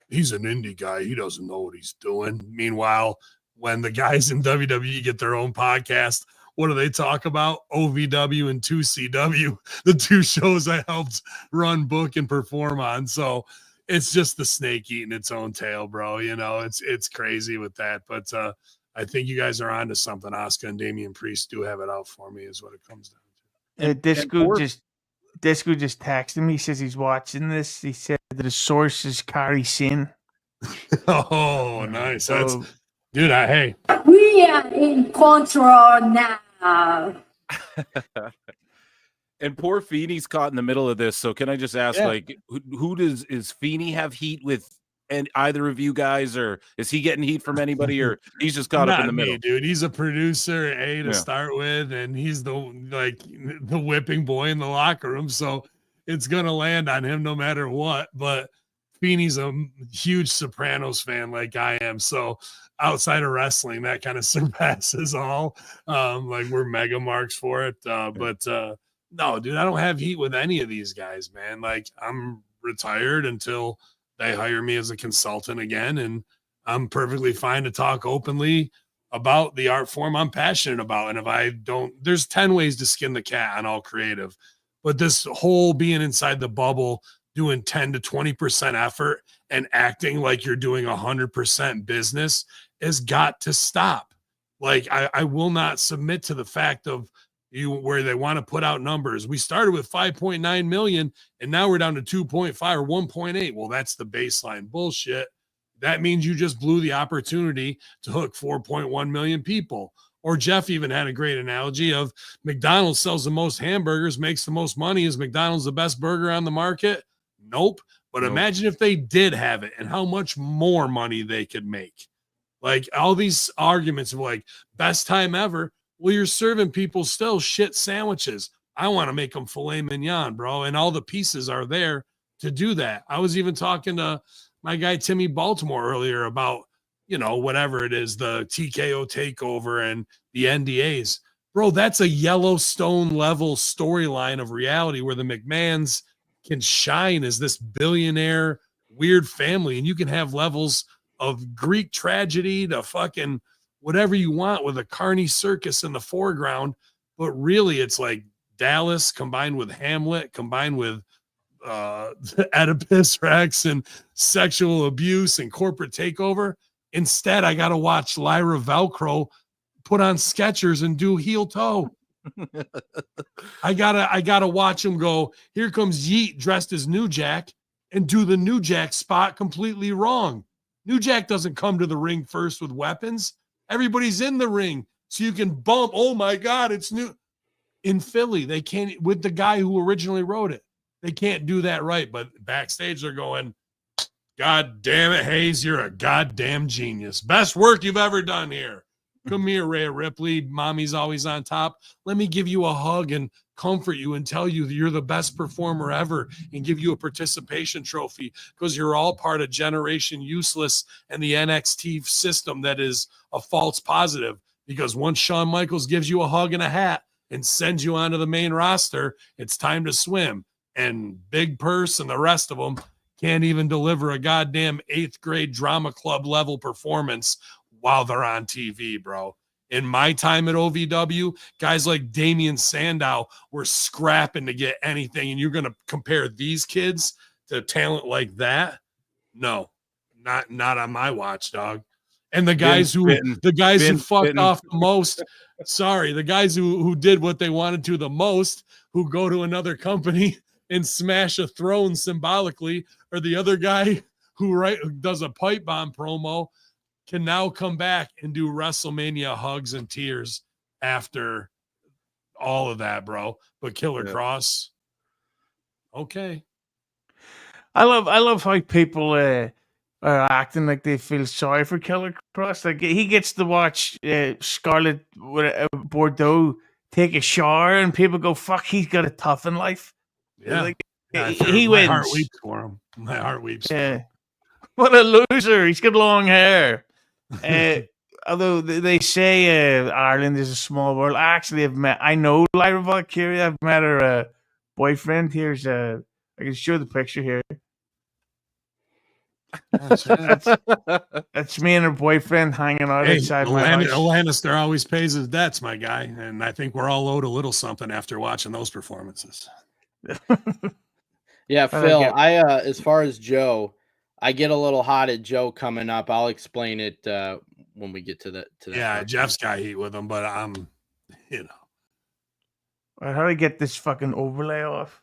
he's an indie guy, he doesn't know what he's doing. Meanwhile, when the guys in WWE get their own podcast, what do they talk about? OVW and 2CW, the two shows I helped run, book, and perform on. So it's just the snake eating its own tail, bro. It's crazy with that. But I think you guys are onto something. Oscar and Damian Priest do have it out for me, is what it comes down to. Disco just texted me. He says he's watching this. He said that his source is Kari Sin. Oh, nice. That's, dude, hey. We are in control now. And poor Feeney's caught in the middle of this. So can I just ask, who is Feeney have heat with? And either of you guys, or is he getting heat from anybody, or he's just caught up in the middle? Me, dude. He's a producer, to start with, and he's the whipping boy in the locker room. So it's gonna land on him no matter what. But Feeney's a huge Sopranos fan, like I am. So outside of wrestling, that kind of surpasses all. We're mega marks for it. But no, dude, I don't have heat with any of these guys, man. Like, I'm retired until they hire me as a consultant again, and I'm perfectly fine to talk openly about the art form I'm passionate about. And if I don't, there's 10 ways to skin the cat on all creative, but this whole being inside the bubble, doing 10 to 20% effort and acting like you're doing 100% business has got to stop. Like, I will not submit to the fact of where they want to put out numbers. We started with 5.9 million and now we're down to 2.5 or 1.8. Well, that's the baseline bullshit. That means you just blew the opportunity to hook 4.1 million people. Or Jeff even had a great analogy of McDonald's sells the most hamburgers, makes the most money. Is McDonald's the best burger on the market? Nope. But imagine if they did have it and how much more money they could make. Like, all these arguments of like best time ever. Well, you're serving people still shit sandwiches. I want to make them filet mignon, bro. And all the pieces are there. to do that. I was even talking to my guy Timmy Baltimore earlier about, whatever it is, the TKO takeover and the NDAs. Bro, that's a Yellowstone level storyline of reality where the McMahons can shine as this billionaire weird family, and you can have levels of Greek tragedy to fucking whatever you want with a carny circus in the foreground. But really, it's like Dallas combined with Hamlet, combined with Oedipus Rex and sexual abuse and corporate takeover. Instead, I got to watch Lyra Velcro put on Skechers and do heel toe. I gotta watch him go, here comes Yeet dressed as New Jack and do the New Jack spot completely wrong. New Jack doesn't come to the ring first with weapons. Everybody's in the ring. So you can bump. Oh my God, it's new. In Philly, they can't, with the guy who originally wrote it, they can't do that right. But backstage, they're going, God damn it, Hayes, you're a goddamn genius. Best work you've ever done here. Come here, Rhea Ripley. Mommy's always on top. Let me give you a hug and comfort you and tell you that you're the best performer ever and give you a participation trophy because you're all part of Generation Useless and the NXT system that is a false positive. Because once Shawn Michaels gives you a hug and a hat and sends you onto the main roster, it's time to swim. And Big Purse and the rest of them can't even deliver a goddamn 8th grade drama club level performance while they're on TV, bro. In my time at OVW, guys like Damian Sandow were scrapping to get anything, and you're going to compare these kids to talent like that? No, not on my watch, dog. And the guys who fucked off the most, sorry, the guys who did what they wanted to the most, who go to another company and smash a throne symbolically, or the other guy who does a pipe bomb promo, can now come back and do WrestleMania hugs and tears after all of that, bro. But Killer Cross, okay. I love how people are acting like they feel sorry for Killer Cross. Like he gets to watch Scarlett Bordeaux take a shower, and people go, "Fuck, he's got a tough in life." Yeah, like, he wins. My heart weeps for him. My heart weeps. Yeah, what a loser! He's got long hair. Although they say Ireland is a small world, I know Lyra Valkyria. I've met her boyfriend. Here's I can show the picture here. That's me and her boyfriend hanging out outside my house. Lannister always pays his debts, my guy, and I think we're all owed a little something after watching those performances. Yeah, Phil, I as far as Joe, I get a little hot at Joe coming up. I'll explain it when we get to that. Yeah, Jeff's got heat with him, but I'm, How do I get this fucking overlay off?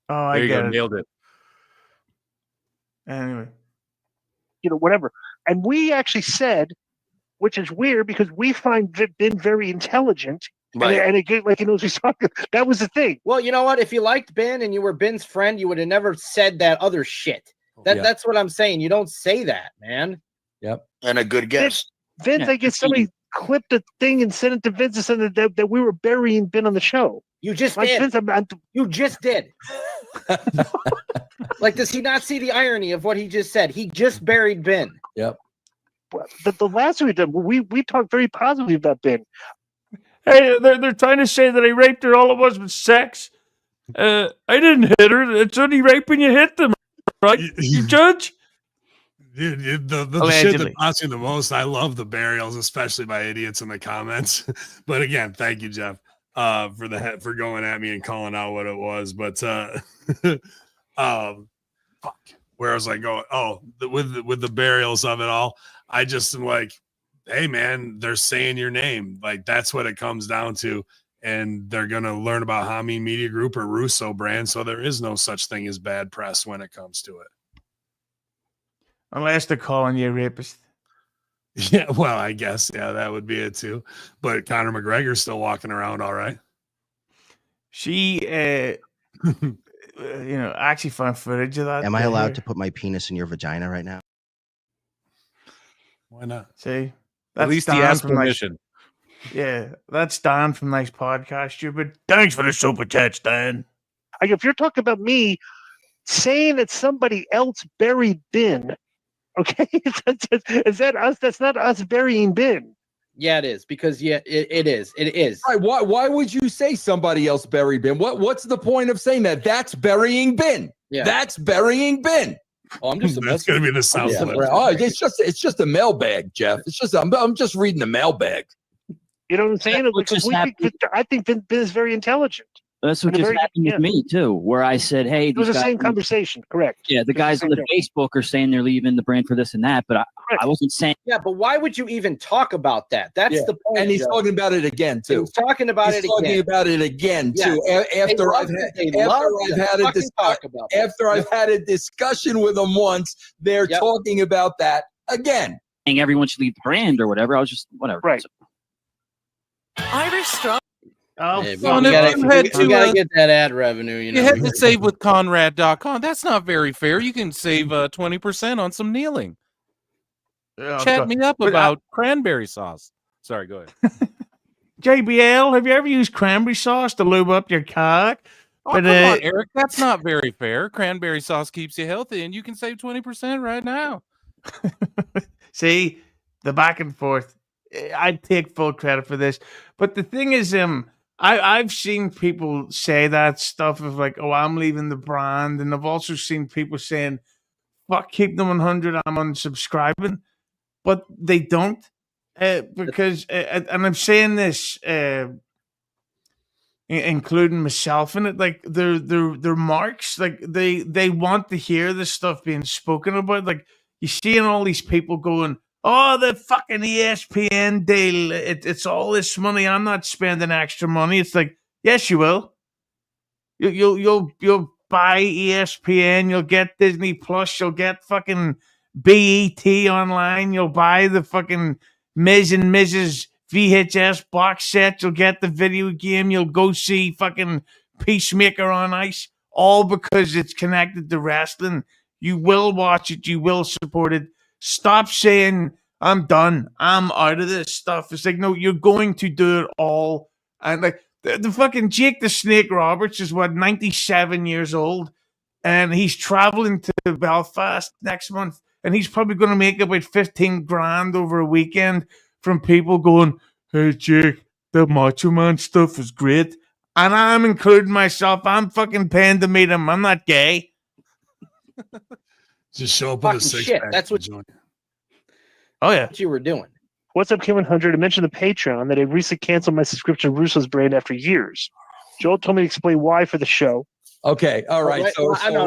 Oh, I get it. Nailed it. Anyway, whatever. And we actually said, which is weird because we find Ben very intelligent. Right. And again, like he knows he's talking. That was the thing. Well, you know what? If you liked Ben and you were Ben's friend, you would have never said that other shit. That's what I'm saying. You don't say that, man. Yep. And a good guess. Vince, I guess somebody clipped a thing and sent it to Vince and said that we were burying Ben on the show. You just did. Vince, you just did. Like, does he not see the irony of what he just said? He just buried Ben. Yep. The last we did, we talked very positively about Ben. Hey, they're trying to say that I raped her. All it was sex. I didn't hit her. It's only rape when you hit them, right? You judge? The shit that bothers me the most, I love the burials, especially by idiots in the comments. But again, thank you, Jeff, for going at me and calling out what it was. But fuck, where was I going? Oh, with the burials of it all, I just am like, hey man, they're saying your name. Like that's what it comes down to. And they're going to learn about Hamin Media Group or Russo brand. So there is no such thing as bad press when it comes to it. Unless they're calling you a rapist. Yeah, well, I guess. Yeah, that would be it too. But Conor McGregor's still walking around all right. She, actually found footage of that. Am I allowed to put my penis in your vagina right now? Why not? See? At least he asked permission. Yeah, that's Dan from Nice Podcast, stupid. Thanks for the super chat, Dan. I go, if you're talking about me saying that somebody else buried Ben, okay, is that us? That's not us burying Ben. Yeah, it is, because it is. It is. Right. Why would you say somebody else buried Ben? What's the point of saying that? That's burying Ben. Yeah. That's burying Ben. Oh, I'm just a That's going to be the South. Yeah. Oh, it's just a mailbag, Jeff. It's just I'm just reading the mailbag. You know what I'm saying? What just happened- I think Ben is very intelligent. That's what And a just very- happened yeah. with me too, where I said, "Hey, It was these the same guys- conversation, correct? Yeah, the guys on the Facebook are saying they're leaving the brand for this and that, but I wasn't saying. Yeah, but why would you even talk about that? That's Yeah. the point. And he's Joe. talking about it again too. He's talking about it talking again. about it again Yeah. too. After I've had a discussion with them once, they're talking about that again. Saying everyone should leave the brand or whatever. I was just whatever. Right. Irish strong. Oh, Hey, So we if gotta, you had we to, gotta get that ad revenue. You had to save with Conrad.com. That's not very fair. You can save 20% on some kneeling. Chat me up about cranberry sauce. Sorry, go ahead. JBL, have you ever used cranberry sauce to lube up your cock? Oh, come on, Eric. That's not very fair. Cranberry sauce keeps you healthy, and you can save 20% right now. See, the back and forth. I take full credit for this. But the thing is, I've seen people say that stuff of like, oh, I'm leaving the brand. And I've also seen people saying, fuck, keep them 100, I'm unsubscribing. But they don't. Because, and I'm saying this, including myself in it, like they're marks. Like they want to hear this stuff being spoken about. Like you seeing all these people going, oh, the fucking ESPN deal. It's all this money. I'm not spending extra money. It's like, yes, you will. You'll buy ESPN. You'll get Disney Plus. You'll get fucking BET online. You'll buy the fucking Ms. and Mrs. VHS box set. You'll get the video game. You'll go see fucking Peacemaker on Ice. All because it's connected to wrestling. You will watch it. You will support it. Stop saying, I'm done. I'm out of this stuff. It's like, no, you're going to do it all. And like the fucking Jake the Snake Roberts is 97 years old. And he's traveling to Belfast next month. And he's probably going to make about 15 grand over a weekend from people going, hey, Jake, the Macho Man stuff is great. And I'm including myself. I'm fucking paying to meet him. I'm not gay. Just show up with a Fucking six shit. pack. That's what Oh, yeah. you were doing. What's up, Kim100? I mentioned the Patreon that I recently canceled my subscription to Russo's brand after years. Joel told me to explain why for the show. Okay, all right. Right, So, I go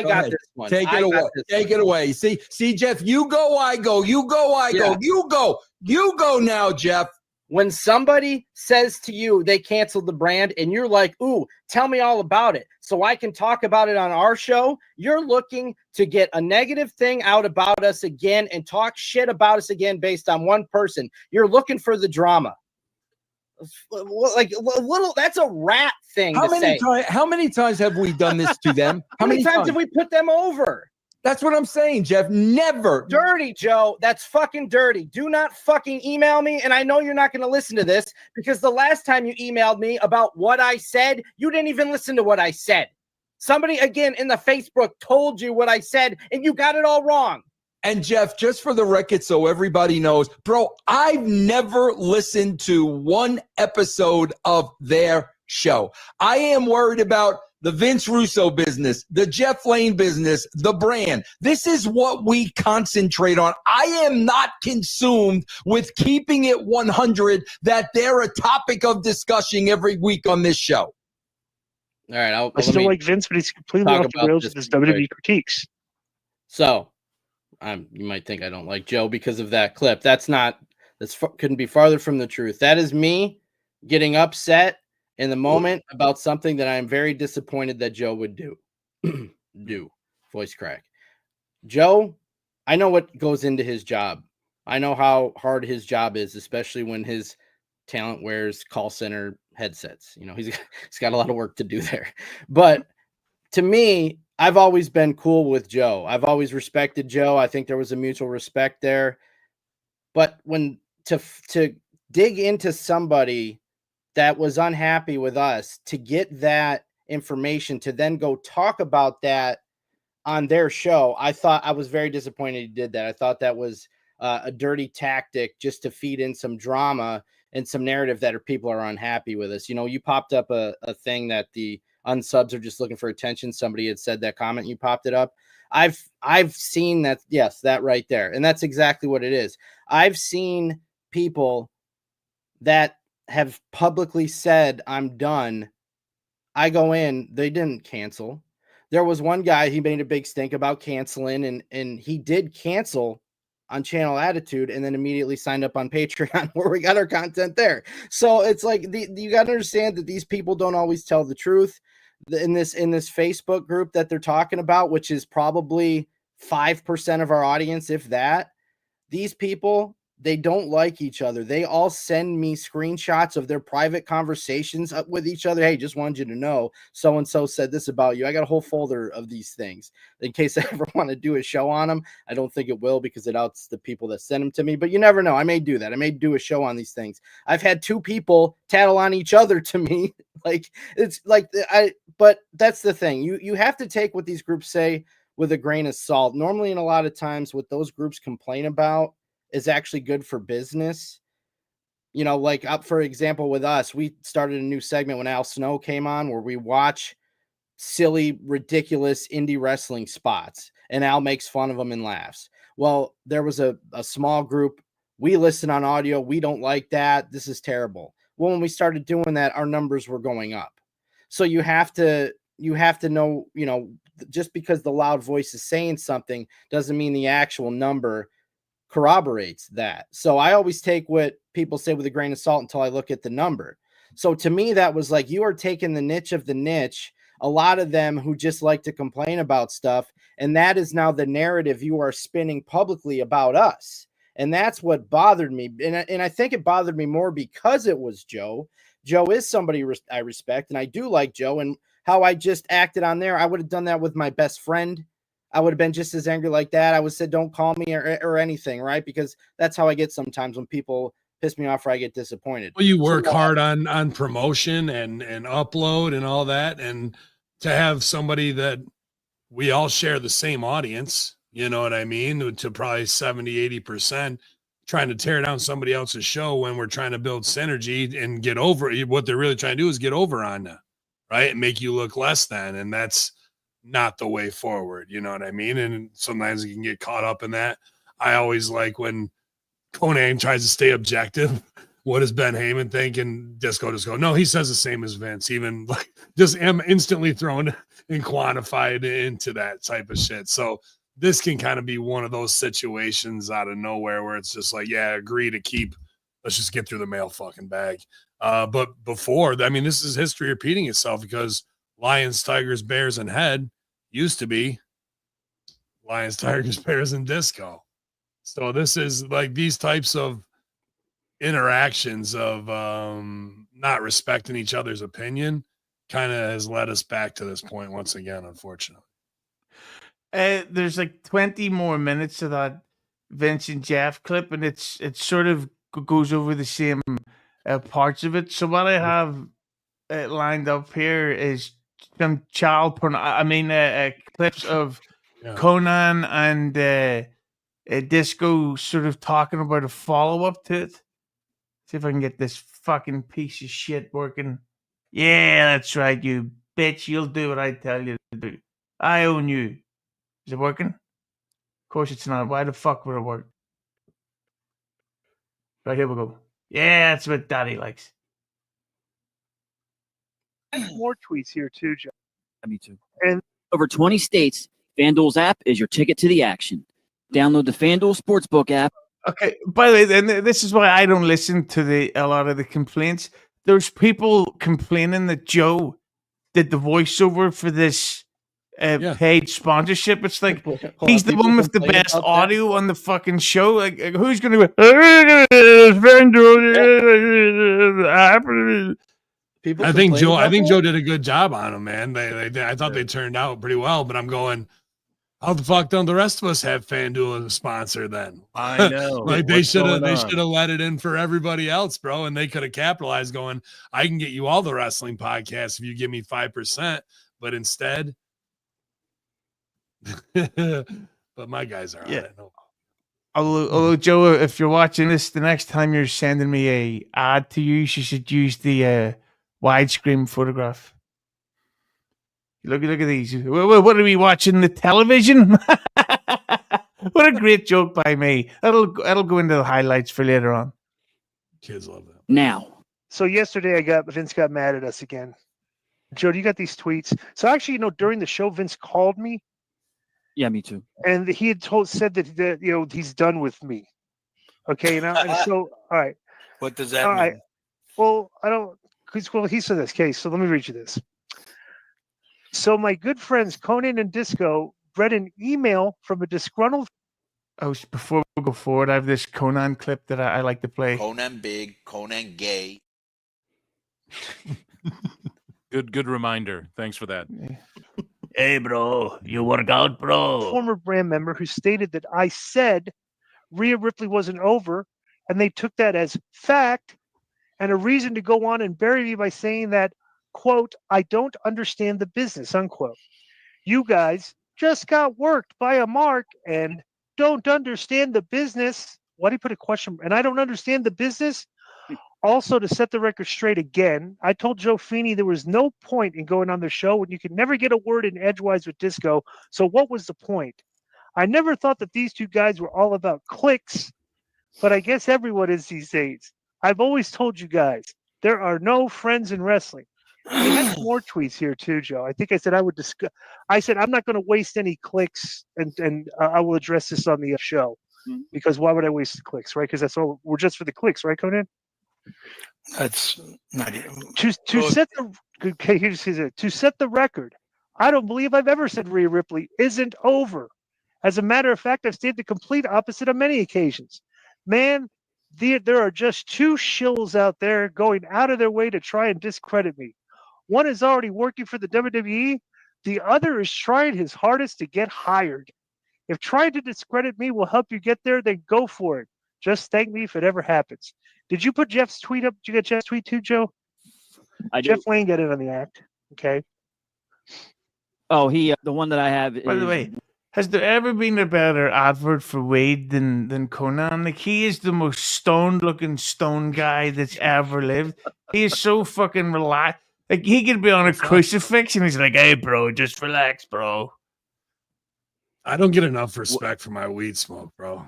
got ahead. this one. Take it away. Take it away. See, Jeff, you go, I go. You go, I go. You go. You go now, Jeff. When somebody says to you they canceled the brand and you're like, ooh, tell me all about it so I can talk about it on our show, you're looking to get a negative thing out about us again and talk shit about us again based on one person. You're looking for the drama. Like a little, that's a rat thing to say. How many times have we done this to them? How many times have we put them over? That's what I'm saying, Jeff. Never. Dirty, Joe. That's fucking dirty. Do not fucking email me. And I know you're not going to listen to this because the last time you emailed me about what I said, you didn't even listen to what I said. Somebody, again, in the Facebook told you what I said, and you got it all wrong. And Jeff, just for the record, so everybody knows, bro, I've never listened to one episode of their show. I am worried about the Vince Russo business, the Jeff Lane business, the brand. This is what we concentrate on. I am not consumed with keeping it 100 that they're a topic of discussion every week on this show. All right. I still like Vince, but he's completely off the rails with his WWE critiques. So, you might think I don't like Joe because of that clip. That's couldn't be farther from the truth. That is me getting upset in the moment about something that I am very disappointed that Joe would do. Voice crack. Joe, I know what goes into his job. I know how hard his job is, especially when his talent wears call center headsets. You know, he's got a lot of work to do there. But to me, I've always been cool with Joe. I've always respected Joe. I think there was a mutual respect there. But when to dig into somebody that was unhappy with us, to get that information to then go talk about that on their show. I was very disappointed he did that. I thought that was a dirty tactic just to feed in some drama and some narrative that people are unhappy with us. You know, you popped up a thing that the unsubs are just looking for attention. Somebody had said that comment, you popped it up. I've seen that. Yes, that right there. And that's exactly what it is. I've seen people that have publicly said, I'm done. I go in, they didn't cancel. There was one guy, he made a big stink about canceling, and he did cancel on Channel Attitude and then immediately signed up on Patreon where we got our content there. So it's like you got to understand that these people don't always tell the truth in this Facebook group that they're talking about, which is probably 5% of our audience, if that. These people, they don't like each other. They all send me screenshots of their private conversations with each other. Hey, just wanted you to know so-and-so said this about you. I got a whole folder of these things in case I ever want to do a show on them. I don't think it will because it outs the people that send them to me, but you never know. I may do that. I may do a show on these things. I've had 2 people tattle on each other to me. Like, it's like, but that's the thing. You have to take what these groups say with a grain of salt. Normally, in a lot of times, what those groups complain about is actually good for business. You know, like for example, with us, we started a new segment when Al Snow came on where we watch silly, ridiculous indie wrestling spots and Al makes fun of them and laughs. Well, there was a small group. We listen on audio. We don't like that. This is terrible. Well, when we started doing that, our numbers were going up. So you have to know, you know, just because the loud voice is saying something doesn't mean the actual number corroborates that. So I always take what people say with a grain of salt until I look at the number. So to me, that was like, you are taking the niche of the niche, a lot of them who just like to complain about stuff. And that is now the narrative you are spinning publicly about us. And that's what bothered me. And I think it bothered me more because it was Joe. Joe is somebody I respect, and I do like Joe. And how I just acted on there, I would have done that with my best friend. I would have been just as angry like that. I would have said, don't call me or anything, right? Because that's how I get sometimes when people piss me off or I get disappointed. Well, you work hard on promotion and upload and all that. And to have somebody that we all share the same audience, you know what I mean? To probably 70, 80%, trying to tear down somebody else's show when we're trying to build synergy and get over it. What they're really trying to do is get over on you, right? And make you look less than. And that's not the way forward. You know what I mean? And sometimes you can get caught up in that. I always like when Konnan tries to stay objective. What does Ben Heyman think? And Disco just go, no, he says the same as Vince. Even like just am instantly thrown and quantified into that type of shit. So this can kind of be one of those situations out of nowhere where it's just like, yeah, agree to keep, let's just get through the mail fucking bag. But before, I mean, this is history repeating itself because Lions, Tigers, Bears, and Head used to be Lions, Tigers, Bears, and Disco. So this is like these types of interactions of not respecting each other's opinion kind of has led us back to this point once again, unfortunately. There's like 20 more minutes of that Vince and Jeff clip, and it sort of goes over the same parts of it. So what I have lined up here is some child porn. Clips of Konnan and Disco sort of talking about a follow up to it. See if I can get this fucking piece of shit working. Yeah, that's right, you bitch. You'll do what I tell you to do. I own you. Is it working? Of course it's not. Why the fuck would it work? Right, here we go. Yeah, that's what Daddy likes. More tweets here too, Joe. Me too. And over 20 states, FanDuel's app is your ticket to the action. Download the FanDuel Sportsbook app. Okay, by the way, then this is why I don't listen to a lot of the complaints. There's people complaining that Joe did the voiceover for this paid sponsorship. It's like he's the one with the best audio on the fucking show. Like who's going to I think Joe did a good job on them, man. I thought they turned out pretty well, but I'm going, How the fuck don't the rest of us have FanDuel as a sponsor then? I know. Like they What's should have going on? let it in for everybody else, bro. And they could have capitalized going, I can get you all the wrestling podcasts if you give me 5%. But instead, but my guys are on it. No. Although, Joe, if you're watching this, the next time you're sending me a ad to use, you should use the widescreen photograph. Look at these. What are we watching? The television? What a great joke by me. That'll go into the highlights for later on. Kids love that. Now. So yesterday, Vince got mad at us again. Joe, do you got these tweets? So actually, during the show, Vince called me. Yeah, me too. And he had said that he's done with me. Okay, and so all right. What does that all mean? Right. Well, I don't. Well, he said this case. So let me read you this. So my good friends Konnan and Disco read an email from a disgruntled. Oh, before we go forward, I have this Konnan clip that I like to play. Konnan big, Konnan gay. Good reminder. Thanks for that. Hey, bro, you work out, bro. Former brand member who stated that I said Rhea Ripley wasn't over, and they took that as fact and a reason to go on and bury me by saying that, quote, I don't understand the business, unquote. You guys just got worked by a mark and don't understand the business. Why do you put a question? And I don't understand the business. Also, to set the record straight again, I told Joe Feeney there was no point in going on the show when you could never get a word in edgewise with Disco. So what was the point? I never thought that these two guys were all about clicks, but I guess everyone is these days. I've always told you guys, there are no friends in wrestling. We had more tweets here too, Joe. I think I said I would discuss. I said I'm not going to waste any clicks, and I will address this on the show because why would I waste the clicks, right? Because that's all we're just for the clicks, right, Konnan? That's not even to set the okay. Here's to set the record. I don't believe I've ever said Rhea Ripley isn't over. As a matter of fact, I've stated the complete opposite on many occasions. Man, there are just two shills out there going out of their way to try and discredit me. One is already working for the WWE. The other is trying his hardest to get hired. If trying to discredit me will help you get there, then go for it. Just thank me if it ever happens. Did you put Jeff's tweet up? Did you get Jeff's tweet too, Joe? Jeff Lane got in on the act. Okay. Oh, the one that I have. By the way, has there ever been a better advert for Wade than Konnan? Like, he is the most stoned-looking stone guy that's ever lived. He is so fucking relaxed. Like, he could be on a crucifix and he's like, hey, bro, just relax, bro. I don't get enough respect for my weed smoke, bro.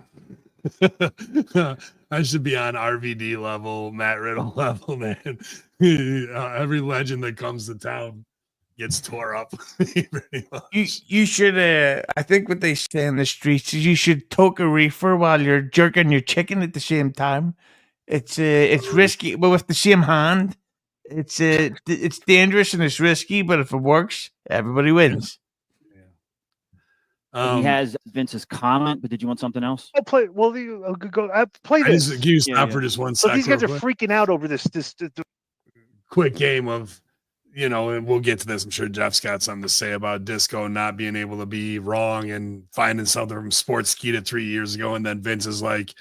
I should be on RVD level, Matt Riddle level, man. Every legend that comes to town gets tore up. You should, I think what they say in the streets is you should toke a reefer while you're jerking your chicken at the same time. It's risky, but with the same hand. It's dangerous and it's risky, but if it works, everybody wins. He has Vince's comment, but did you want something else? I'll play. Well, play this. Can you stop for just one So second? these guys are freaking out over this. Quick game of, and we'll get to this. I'm sure Jeff's got something to say about Disco not being able to be wrong and finding something from Sportskeeda 3 years ago, and then Vince is like,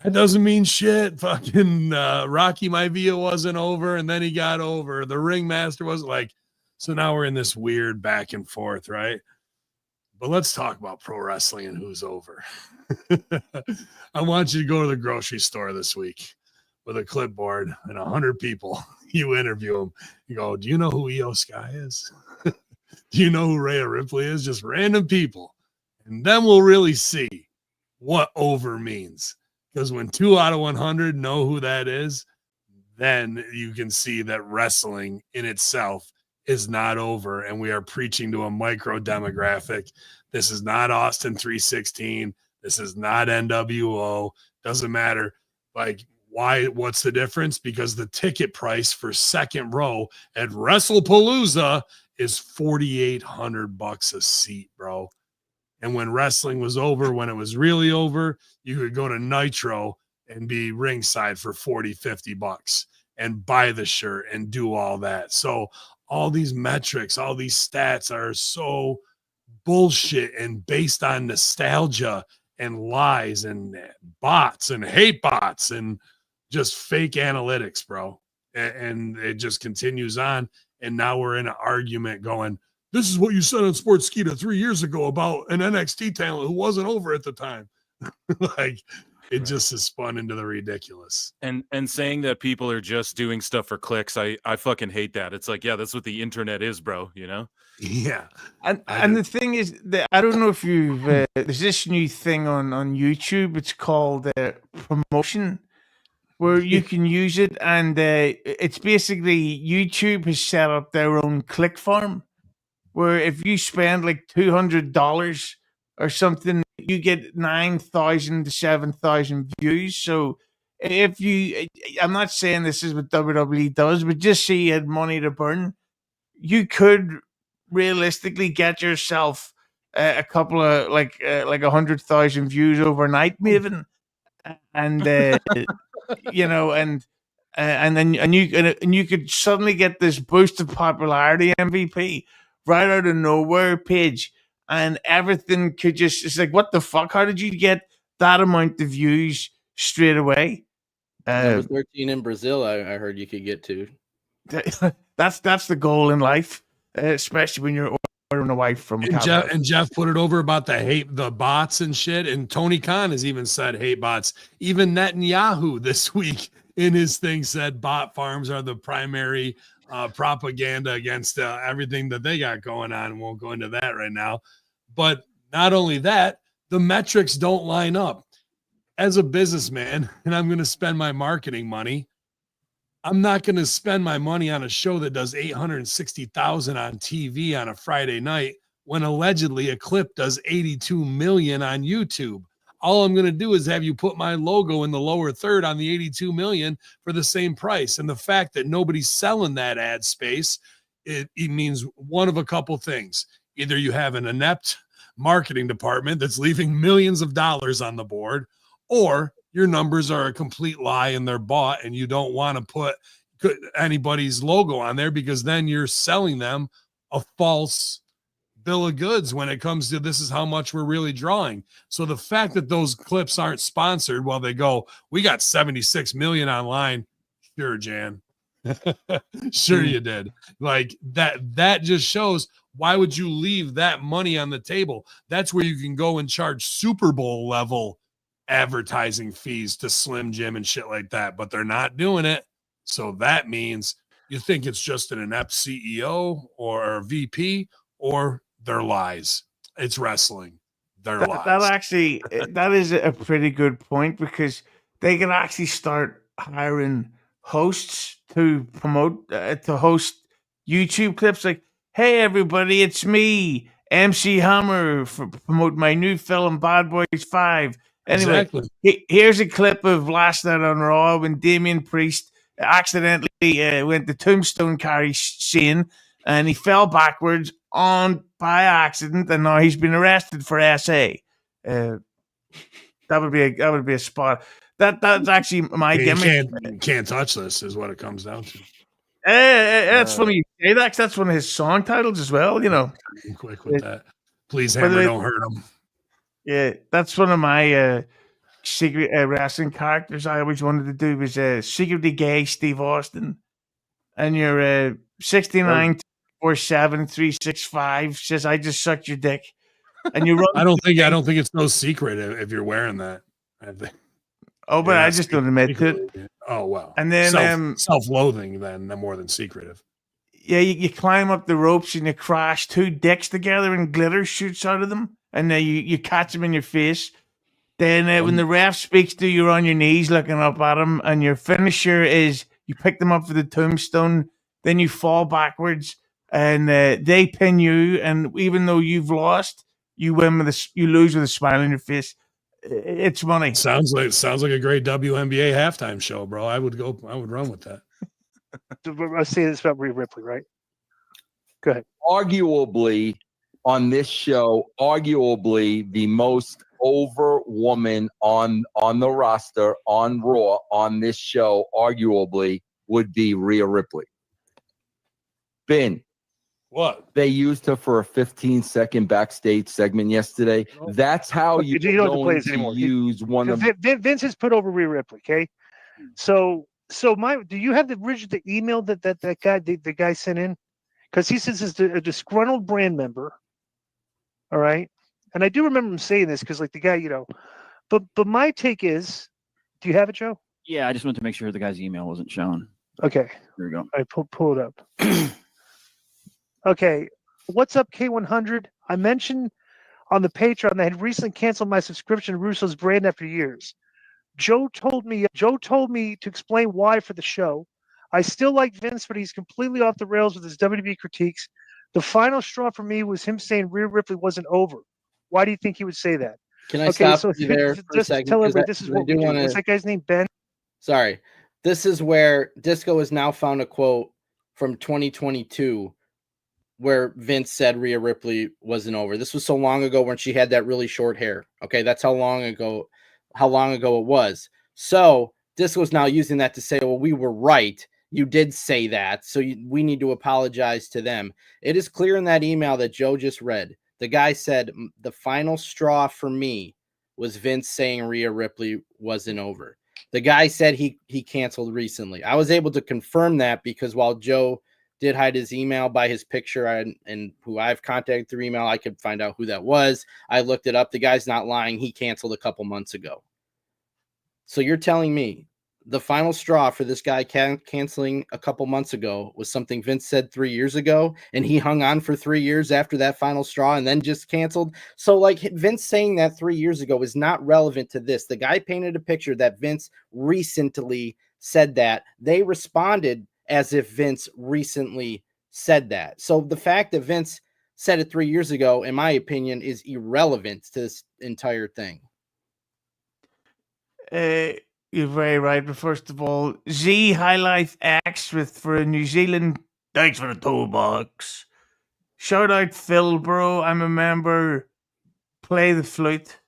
that doesn't mean shit. Fucking Rocky Maivia wasn't over, and then he got over. The Ringmaster wasn't like. So now we're in this weird back and forth, right? But let's talk about pro wrestling and who's over. I want you to go to the grocery store this week with a clipboard and 100 people. You interview them. You go, do you know who Io Sky is? Do you know who Rhea Ripley is? Just random people. And then we'll really see what over means. Because when 2 out of 100 know who that is, then you can see that wrestling in itself is not over, and we are preaching to a micro demographic. This is not Austin 316. This is not NWO. Doesn't matter. Like, why? What's the difference? Because the ticket price for second row at WrestlePalooza is $4,800 a seat, bro. And when wrestling was over, when it was really over, you could go to Nitro and be ringside for $40-50 and buy the shirt and do all that. So all these metrics, all these stats are so bullshit and based on nostalgia and lies and bots and hate bots and just fake analytics, bro. And it just continues on. And now we're in an argument going, this is what you said on Sportskeeda 3 years ago about an NXT talent who wasn't over at the time. Like, it just is spun into the ridiculous. And saying that people are just doing stuff for clicks, I fucking hate that. It's like, yeah, that's what the internet is, bro, you know? Yeah. And the thing is that I don't know if you've there's this new thing on YouTube. It's called promotion, where you can use it, and it's basically YouTube has set up their own click farm, where if you spend like $200 or something, you get 9,000 to 7,000 views. So if you, I'm not saying this is what WWE does, but just say you had money to burn, you could realistically get yourself a couple of like 100,000 views overnight, Maven, and you know, and then and you could suddenly get this boost of popularity, MVP, right out of nowhere, Page, and everything could just, it's like, what the fuck? How did you get that amount of views straight away? Number 13 in Brazil, I heard you could get to. That's the goal in life, especially when you're ordering a wife from Jeff put it over about the bots and shit. And Tony Khan has even said hate bots. Even Netanyahu this week in his thing said bot farms are the primary propaganda against everything that they got going on. Won't go into that right now. But not only that, the metrics don't line up. As a businessman, and I'm going to spend my marketing money, I'm not going to spend my money on a show that does 860,000 on TV on a Friday night when allegedly a clip does 82 million on YouTube. All I'm going to do is have you put my logo in the lower third on the 82 million for the same price. And the fact that nobody's selling that ad space, it means one of a couple things. Either you have an inept marketing department that's leaving millions of dollars on the board, or your numbers are a complete lie and they're bought and you don't want to put anybody's logo on there because then you're selling them a false bill of goods when it comes to this is how much we're really drawing. So the fact that those clips aren't sponsored while they go, we got 76 million online. Sure, Jan. Sure you did. Like that just shows, why would you leave that money on the table? That's where you can go and charge Super Bowl level advertising fees to Slim Jim and shit like that, but they're not doing it. So that means you think it's just an inept CEO or a VP, or they're lies. It's wrestling. They're lies. That is a pretty good point, because they can actually start hiring hosts to promote to host YouTube clips. Like, hey everybody, it's me, MC Hammer, for promote my new film Bad Boys 5. Anyway, exactly. Here's a clip of last night on Raw when Damian Priest accidentally went the tombstone carry scene, and he fell backwards by accident, and now he's been arrested for SA. That would be a spot. That's actually my gimmick. You can't touch this, is what it comes down to. That's funny you say that, 'cause that's one of his song titles as well. You know, quick with that. Please, Hammer, don't hurt him. Yeah, that's one of my secret wrestling characters I always wanted to do, was secretly gay Steve Austin. And you're 69 47 365 says, I just sucked your dick. And you run. I don't think it's no secret if you're wearing that. I think. Oh, but I just don't admit to it. Oh well. And then self-loathing then more than secretive. Yeah, you climb up the ropes and you crash two dicks together and glitter shoots out of them, and you catch them in your face. Then when the ref speaks to you, you're on your knees looking up at him, and your finisher is you pick them up for the tombstone, then you fall backwards, and they pin you, and even though you've lost, you lose with a smile on your face. It's money. Sounds like a great WNBA halftime show, bro. I would run with that. I say this about Rhea Ripley, right? Go ahead. Arguably on this show, the most over woman on the roster on Raw on this show, arguably would be Rhea Ripley. Ben, What? They used her for a 15-second backstage segment yesterday. That's how You you're don't have to play going this to anymore. use one of. Vince has put over Rhea Ripley. Okay, so do you have the original email that guy the guy sent in? Because he says it's a disgruntled brand member. All right, and I do remember him saying this because like the guy, but my take is, do you have it, Joe? Yeah, I just wanted to make sure the guy's email wasn't shown. Okay, Here we go. I pull it up. Okay, what's up, K100? I mentioned on the Patreon that I had recently canceled my subscription to Russo's brand after years. Joe told me to explain why for the show. I still like Vince, but he's completely off the rails with his WWE critiques. The final straw for me was him saying Rhea Ripley wasn't over. Why do you think he would say that? Can I stop you there for a just second? tell 'Cause everybody this is I what do we do. wanna- What's that guy's name? Ben? Sorry. This is where Disco has now found a quote from 2022 where Vince said Rhea Ripley wasn't over. This was so long ago when she had that really short hair. Okay, that's how long ago it was. So Disco's now using that to say, well, we were right. You did say that. So we need to apologize to them. It is clear in that email that Joe just read. The guy said the final straw for me was Vince saying Rhea Ripley wasn't over. The guy said he canceled recently. I was able to confirm that because while Joe did hide his email by his picture and who I've contacted through email, I could find out who that was. I looked it up. The guy's not lying. He canceled a couple months ago. So you're telling me the final straw for this guy canceling a couple months ago was something Vince said 3 years ago, and he hung on for 3 years after that final straw and then just canceled. So like Vince saying that 3 years ago is not relevant to this. The guy painted a picture that Vince recently said that. They responded as if Vince recently said that. So the fact that Vince said it 3 years ago, in my opinion, is irrelevant to this entire thing. You're very right. But first of all, Z High Life X for New Zealand. Thanks for the $2. Shout out Phil, bro. I'm a member. Play the flute.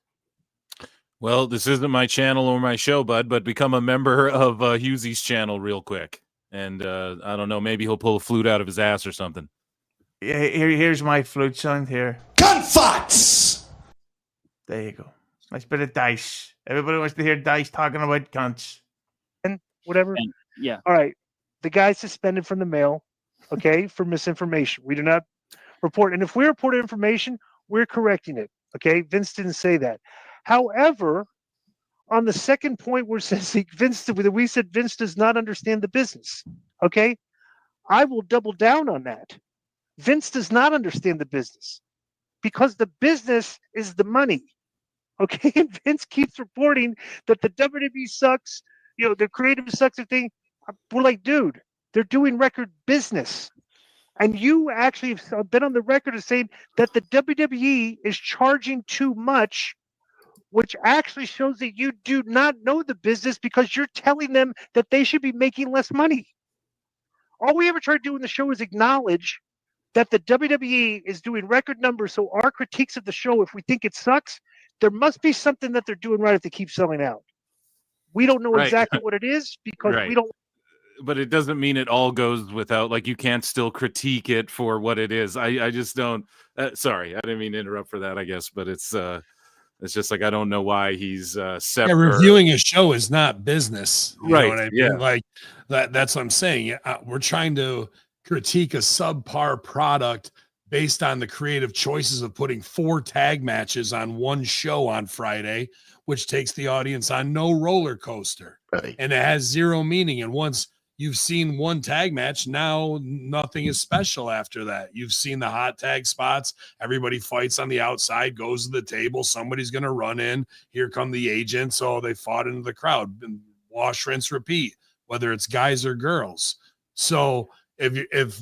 Well, this isn't my channel or my show, bud, but become a member of Hughezy's channel real quick. And I don't know, maybe he'll pull a flute out of his ass or something. Yeah, here's my flute sound here. Gunfights! There you go. Nice bit of dice. Everybody wants to hear dice talking about cunts. And whatever. Yeah. All right. The guy's suspended from the mail, okay, for misinformation. We do not report. And if we report information, we're correcting it. Okay. Vince didn't say that. However, on the second point where it says we said Vince does not understand the business. Okay. I will double down on that. Vince does not understand the business because the business is the money. Okay. And Vince keeps reporting that the WWE sucks, the creative sucks and thing. We're like, dude, they're doing record business. And you actually have been on the record of saying that the WWE is charging too much, which actually shows that you do not know the business because you're telling them that they should be making less money. All we ever try to do in the show is acknowledge that the WWE is doing record numbers. So our critiques of the show, if we think it sucks, there must be something that they're doing right if they keep selling out. We don't know exactly what it is because we don't. But it doesn't mean it all goes without, like, you can't still critique it for what it is. I just don't. Sorry, I didn't mean to interrupt for that, I guess, but it's just like I don't know why he's separate. Yeah, reviewing a show is not business. You right. know what I mean? Yeah. Like that's what I'm saying. We're trying to critique a subpar product based on the creative choices of putting 4 tag matches on one show on Friday, which takes the audience on no roller coaster. Right. And it has zero meaning. And once you've seen one tag match, now nothing is special after that. You've seen the hot tag spots. Everybody fights on the outside, goes to the table. Somebody's going to run in. Here come the agents. Oh, they fought into the crowd. Wash, rinse, repeat, whether it's guys or girls. So if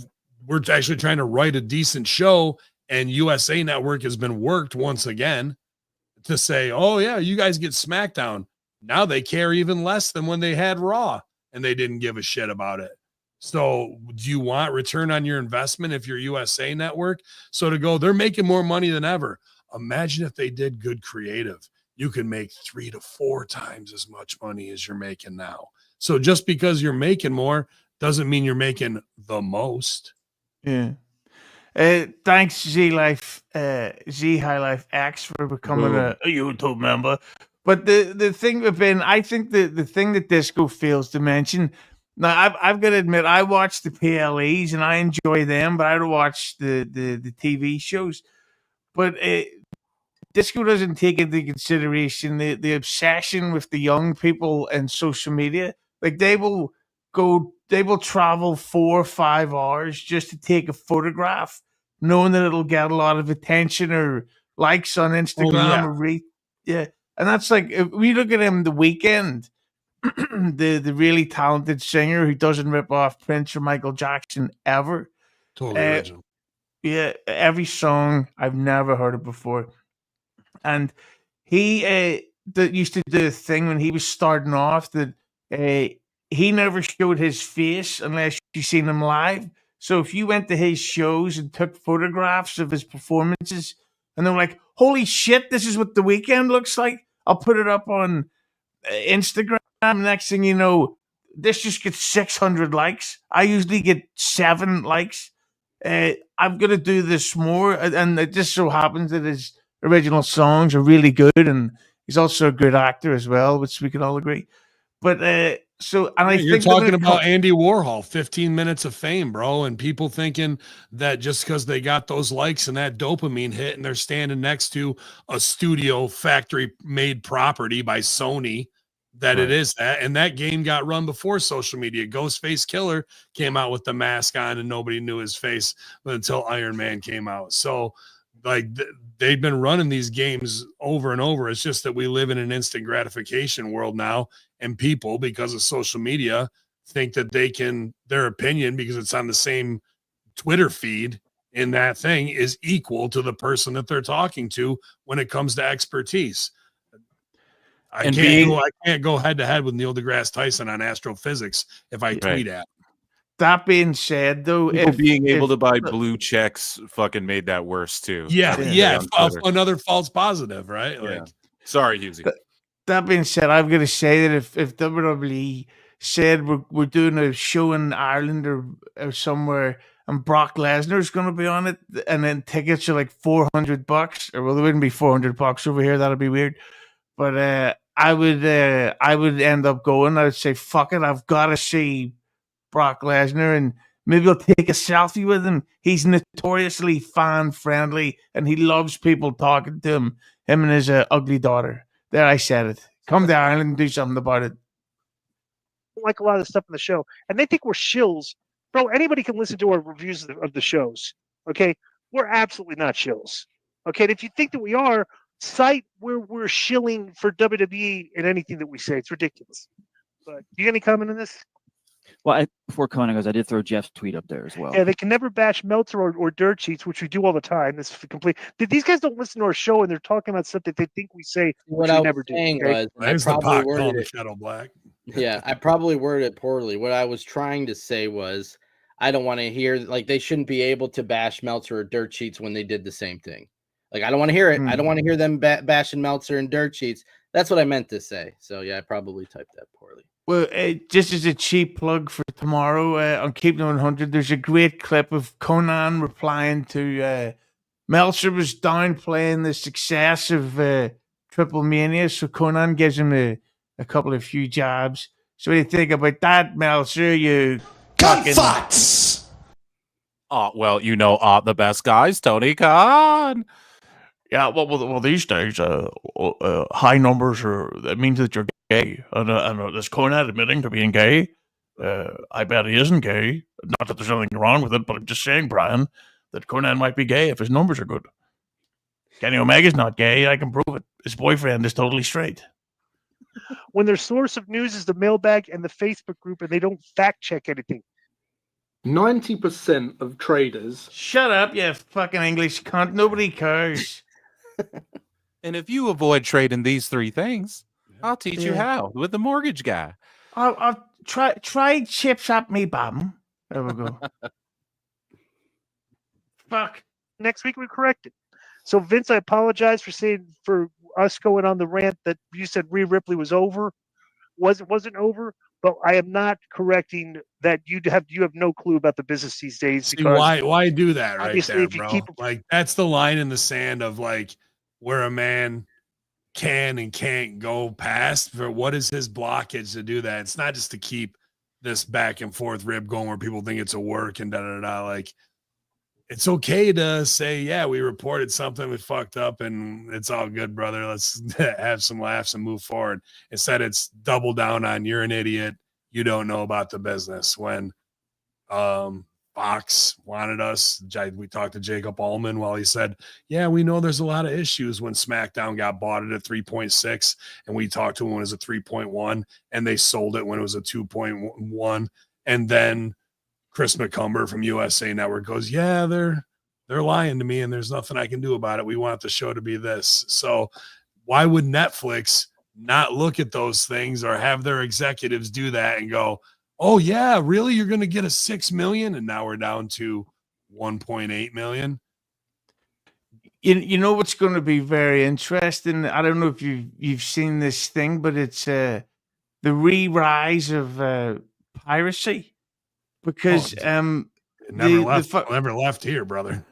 we're actually trying to write a decent show and USA Network has been worked once again to say, oh, yeah, you guys get SmackDown. Now they care even less than when they had Raw and they didn't give a shit about it. So do you want return on your investment if you're USA Network? So to go, they're making more money than ever. Imagine if they did good creative. You can make 3 to 4 times as much money as you're making now. So just because you're making more doesn't mean you're making the most. Yeah. Thanks Z Life, Z High Life X for becoming a YouTube member. But the thing with Ben, I think the thing that Disco fails to mention. Now I've got to admit I watch the PLEs and I enjoy them, but I don't watch the TV shows. But Disco doesn't take into consideration the obsession with the young people and social media. Like they will travel 4 or 5 hours just to take a photograph, knowing that it'll get a lot of attention or likes on Instagram yeah. And that's like if we look at him the weekend, the really talented singer who doesn't rip off Prince or Michael Jackson ever. Totally original. Yeah, every song I've never heard it before. And he used to do a thing when he was starting off that he never showed his face unless you seen him live. So if you went to his shows and took photographs of his performances, and they're like, "Holy shit, this is what the weekend looks like," I'll put it up on Instagram. Next thing you know, this just gets 600 likes. I usually get 7 likes. I'm gonna do this more, and it just so happens that his original songs are really good, and he's also a good actor as well, which we can all agree. But I You're think talking about Andy Warhol, 15 minutes of fame, bro, and people thinking that just because they got those likes and that dopamine hit, and they're standing next to a studio factory made property by Sony, that it is that. And that game got run before social media. Ghostface Killer came out with the mask on, and nobody knew his face until Iron Man came out. So, like, they've been running these games over and over. It's just that we live in an instant gratification world now, and people, because of social media, think that their opinion, because it's on the same Twitter feed in that thing, is equal to the person that they're talking to when it comes to expertise. I can't go head to head with Neil deGrasse Tyson on astrophysics if I tweet at him. That being said, though, people being able to buy blue checks fucking made that worse too. Yeah. Another false positive, right? Yeah. Sorry, Hughezy. That being said, I've got to say that if WWE said we're doing a show in Ireland or somewhere, and Brock Lesnar's going to be on it, and then tickets are like $400, or well, they wouldn't be $400 over here. That'd be weird. But I would end up going. I would say, fuck it, I've got to see Brock Lesnar, and maybe I'll take a selfie with him. He's notoriously fan friendly, and he loves people talking to him. Him and his ugly daughter. There, I said it. Come to Ireland and do something about it. Like a lot of the stuff in the show, and they think we're shills, bro. Anybody can listen to our reviews of the shows. Okay, we're absolutely not shills. Okay, and if you think that we are, cite where we're shilling for WWE in anything that we say. It's ridiculous. But you got any comment on this? Well, before Konnan goes, I did throw Jeff's tweet up there as well. Yeah, they can never bash Meltzer or Dirt Sheets, which we do all the time. This is complete. These guys don't listen to our show, and they're talking about stuff that they think we say, what we I never was saying do. Okay? was, I probably worded the it. Shadow Black. Yeah, I probably worded it poorly. What I was trying to say was, I don't want to hear, like, they shouldn't be able to bash Meltzer or Dirt Sheets when they did the same thing. Like, I don't want to hear it. I don't want to hear them bashing Meltzer and Dirt Sheets. That's what I meant to say. So, yeah, I probably typed that poorly. Well, just as a cheap plug for tomorrow on Keepin It 100, there's a great clip of Konnan replying to Meltzer was downplaying the success of Triple Mania, so Konnan gives him a couple of few jabs. So what do you think about that, Meltzer? You Gunfights! Well, the best guys, Tony Khan. Yeah, well, these days, high numbers it means that you're gay. And is Konnan admitting to being gay? I bet he isn't gay. Not that there's anything wrong with it, but I'm just saying, Brian, that Konnan might be gay if his numbers are good. Kenny Omega's not gay. I can prove it. His boyfriend is totally straight. When their source of news is the mailbag and the Facebook group, and they don't fact check anything. 90% of traders. Shut up, you fucking English cunt. Nobody cares. And if you avoid trading these 3 things, I'll teach you how with the mortgage guy. I'll try chips up me bum. There we go. Fuck. Next week we correct it. So Vince, I apologize for us going on the rant that you said Rhea Ripley was over. Wasn't over. But I am not correcting that you have no clue about the business these days. See, because why do that right obviously there, if you bro? keep Like that's the line in the sand of like where a man can and can't go past. For what is his blockage to do that? It's not just to keep this back and forth rib going where people think it's a work and da da da. Like it's okay to say, yeah, we reported something, we fucked up, and it's all good, brother. Let's have some laughs and move forward. Instead, it's double down on you're an idiot. You don't know about the business. When Fox wanted us, we talked to Jacob Allman while he said, yeah, we know there's a lot of issues when SmackDown got bought at a 3.6, and we talked to him when it was a 3.1, and they sold it when it was a 2.1. And then Chris McCumber from USA Network goes, yeah, they're lying to me and there's nothing I can do about it. We want the show to be this. So why would Netflix not look at those things or have their executives do that and go, oh yeah, really? You're going to get a 6 million? And now we're down to 1.8 million. You know what's going to be very interesting? I don't know if you've seen this thing, but it's the re-rise of piracy. Because it never left here, brother.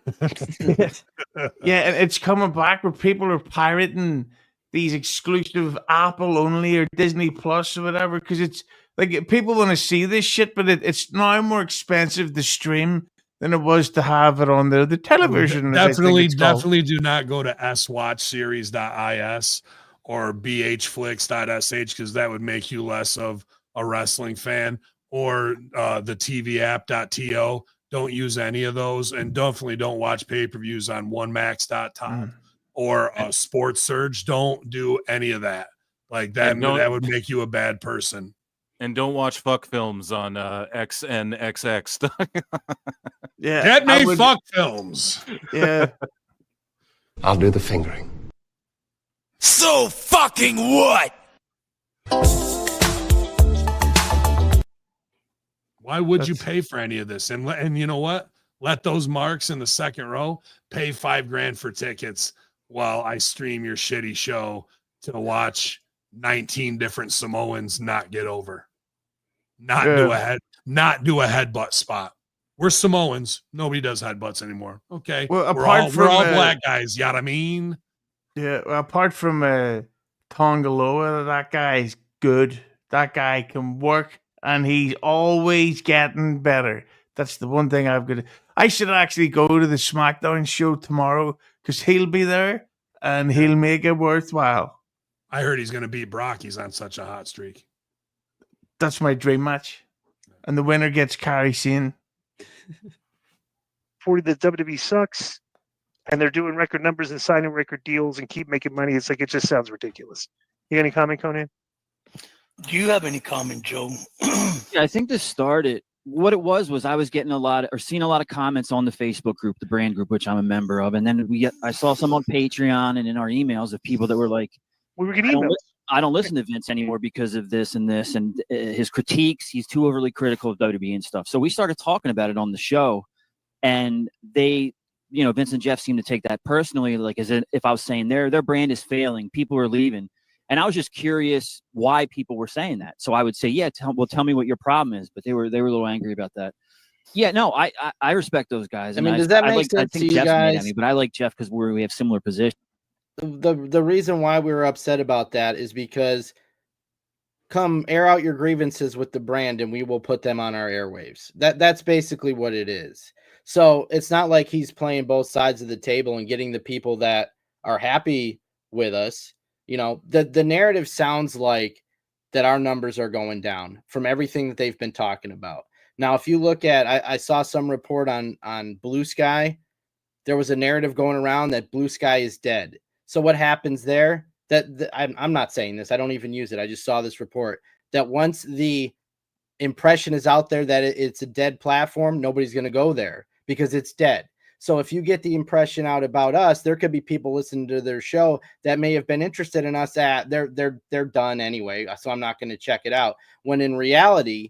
Yeah, and it's coming back where people are pirating these exclusive Apple only or Disney Plus or whatever. Because it's like people want to see this shit, but it's now more expensive to stream than it was to have it on the television. Definitely do not go to swatchseries.is or bhflix.sh because that would make you less of a wrestling fan. Or the TV app.to. Don't use any of those, and definitely don't watch pay-per-views on onemax.top or Sports Surge. Don't do any of that. Like that, that would make you a bad person. And don't watch fuck films on XNXX. Yeah, get me fuck films. Yeah, I'll do the fingering. So fucking what? Why would you pay for any of this? And you know what? Let those marks in the second row pay $5,000 for tickets while I stream your shitty show to watch 19 different Samoans not get over, not do a headbutt spot. We're Samoans. Nobody does headbutts anymore. Okay. Well, we're all black guys. You know what I mean? Yeah. Well, apart from Tongaloa, that guy's good. That guy can work. And he's always getting better. That's the one thing I've got. I should actually go to the SmackDown show tomorrow because he'll be there and he'll make it worthwhile. I heard he's going to beat Brock. He's on such a hot streak. That's my dream match. And the winner gets Kairi Sane. 40 the WWE sucks. And they're doing record numbers and signing record deals and keep making money. It's like, it just sounds ridiculous. You got any comment, Konnan? Do you have any comment, Joe? Yeah, I think this started. What it was I was getting seeing a lot of comments on the Facebook group, the brand group, which I'm a member of, and then I saw some on Patreon and in our emails of people that were like, "We were getting emails. I don't listen to Vince anymore because of this and this and his critiques. He's too overly critical of WWE and stuff." So we started talking about it on the show, and they, Vince and Jeff seemed to take that personally, like as if I was saying their brand is failing, people are leaving. And I was just curious why people were saying that. So I would say, yeah, tell me what your problem is. But they were a little angry about that. Yeah, no, I respect those guys. I mean, does that make sense to you guys? But I like Jeff because we have similar positions. The reason why we were upset about that is because come air out your grievances with the brand and we will put them on our airwaves. That's basically what it is. So it's not like he's playing both sides of the table and getting the people that are happy with us. The narrative sounds like that our numbers are going down from everything that they've been talking about. Now, if you look at, I saw some report on Blue Sky. There was a narrative going around that Blue Sky is dead. So what happens there? I'm not saying this. I don't even use it. I just saw this report that once the impression is out there that it's a dead platform, nobody's going to go there because it's dead. So if you get the impression out about us, there could be people listening to their show that may have been interested in us. They're done anyway, so I'm not going to check it out. When in reality,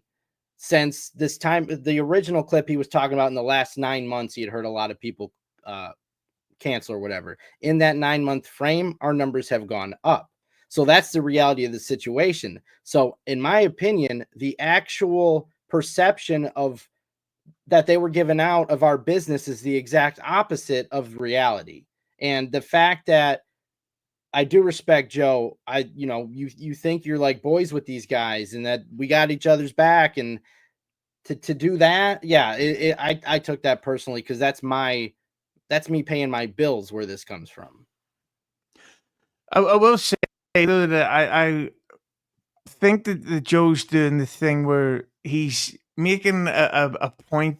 since this time, the original clip he was talking about in the last 9 months, he had heard a lot of people cancel or whatever. In that 9-month frame, our numbers have gone up. So that's the reality of the situation. So in my opinion, the actual perception of that they were given out of our business is the exact opposite of reality. And the fact that I do respect Joe, you think you're like boys with these guys and that we got each other's back, and to do that, yeah, I took that personally because that's me paying my bills where this comes from. I will say though that I think that Joe's doing the thing where he's making a point,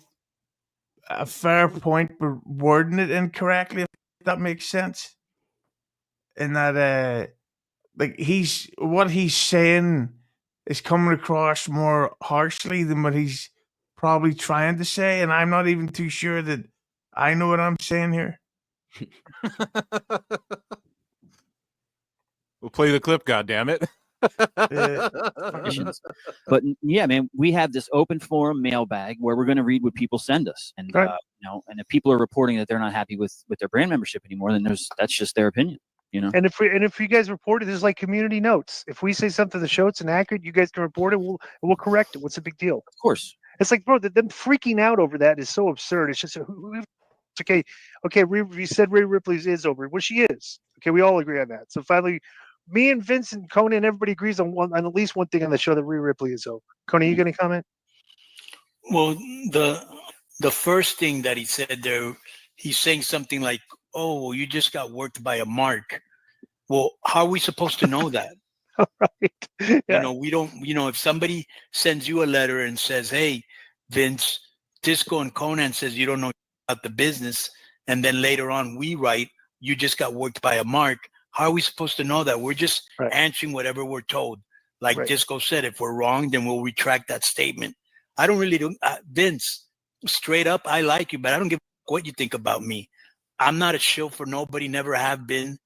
a fair point, but wording it incorrectly. If that makes sense. In that, like what he's saying is coming across more harshly than what he's probably trying to say, and I'm not even too sure that I know what I'm saying here. We'll play the clip, goddammit. But yeah, man, we have this open forum mailbag where we're going to read what people send us, and and if people are reporting that they're not happy with their brand membership anymore, then that's just their opinion, you know. And if you guys report it, there's like community notes. If we say something the show it's inaccurate, you guys can report it. We'll correct it. What's the big deal? Of course. It's like, bro, them freaking out over that is so absurd. It's just it's okay. Okay, you said Rhea Ripley's is over. Well, she is. Okay, we all agree on that. So finally, me and Vince and Konnan, everybody agrees on at least one thing on the show that Rhea Ripley is over. Konnan, you going to comment? Well, the first thing that he said there, he's saying something like, "Oh, well, you just got worked by a mark." Well, how are we supposed to know that? Right. Yeah. We don't. If somebody sends you a letter and says, "Hey, Vince, Disco and Konnan says you don't know about the business," and then later on we write, "You just got worked by a mark." How are we supposed to know that? We're just answering whatever we're told. Like Disco said, if we're wrong, then we'll retract that statement. I don't really do. Vince, straight up, I like you, but I don't give a what you think about me. I'm not a shill for nobody, never have been.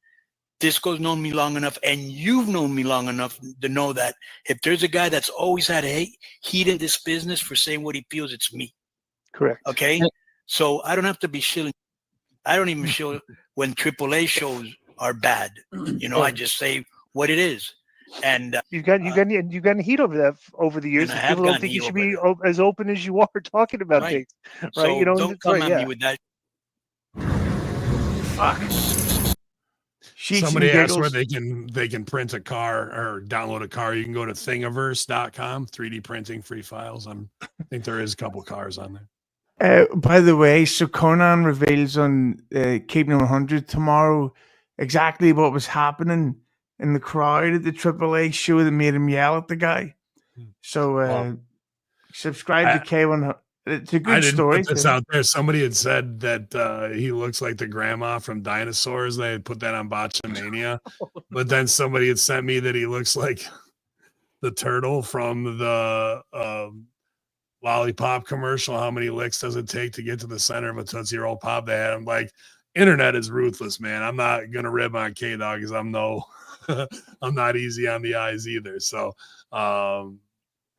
Disco's known me long enough, and you've known me long enough to know that if there's a guy that's always had heat in this business for saying what he feels, it's me. Correct. Okay? So I don't have to be shilling. I don't even shill when AAA shows are bad. I just say what it is. And you've gotten heat over that over the years. People don't think you should be as open as you are talking about things, right? So don't come at me with that. Fuck. Somebody asked where they can print a car or download a car. You can go to thingiverse.com, 3D printing, free files. I think there is a couple cars on there. By the way, so Konnan reveals on Keepin It 100 tomorrow exactly what was happening in the crowd at the AAA show that made him yell at the guy. So subscribe to K100. It's a good story. Put this out there. Somebody had said that he looks like the grandma from Dinosaurs. They had put that on Botchamania. But then somebody had sent me that he looks like the turtle from the Lollipop commercial. How many licks does it take to get to the center of a Tootsie Roll Pop? They had him like, internet is ruthless, man. I'm not going to rib on K-Dog because I'm not easy on the eyes either. So,